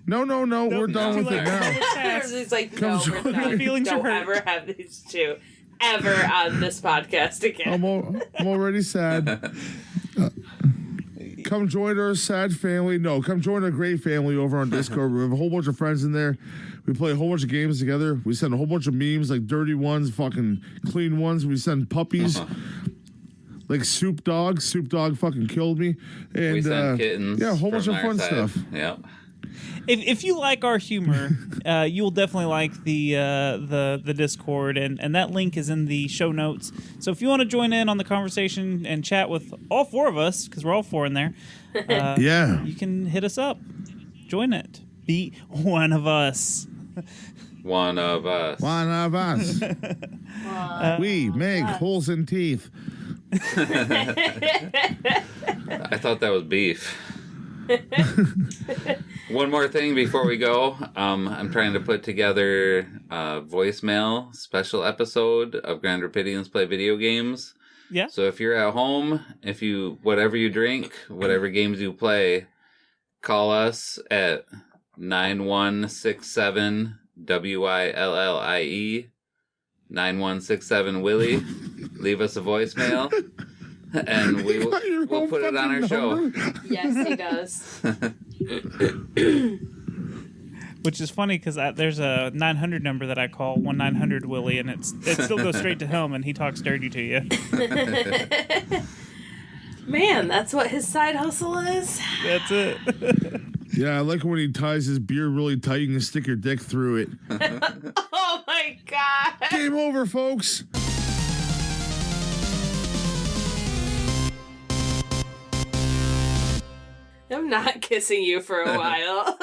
No, we're done too with it late. now. He's like, Come no, join we're me. not. Feelings are Don't hurt. ever have these two ever on this podcast again. I'm already sad. Come join our sad family. No, come join our great family over on Discord. We have a whole bunch of friends in there. We play a whole bunch of games together. We send a whole bunch of memes, like dirty ones, fucking clean ones. We send puppies, like Soup Dog. Soup Dog fucking killed me. And We send kittens. yeah, a whole bunch from of our fun side. stuff. Yep. If you like our humor, you will definitely like the Discord, and that link is in the show notes. So if you want to join in on the conversation and chat with all four of us, because we're all four in there, Yeah. you can hit us up. Join it. Be one of us. One of us. One of us. We make holes in teeth. I thought that was beef. One more thing before we go. I'm trying to put together a voicemail special episode of Grand Rapidians Play Video Games. Yeah. So if you're at home, whatever you drink, whatever games you play, call us at 9167 WILLIE 9167 Willie. Leave us a voicemail, and we'll put it on our show. Yes, he does. Which is funny because there's a 900 number that I call 1-900-WILLIE, and it still goes straight to him, and he talks dirty to you. Man, that's what his side hustle is. That's it. Yeah, I like when he ties his beard really tight. You can stick your dick through it. Oh my god. Game over, folks. I'm not kissing you for a while.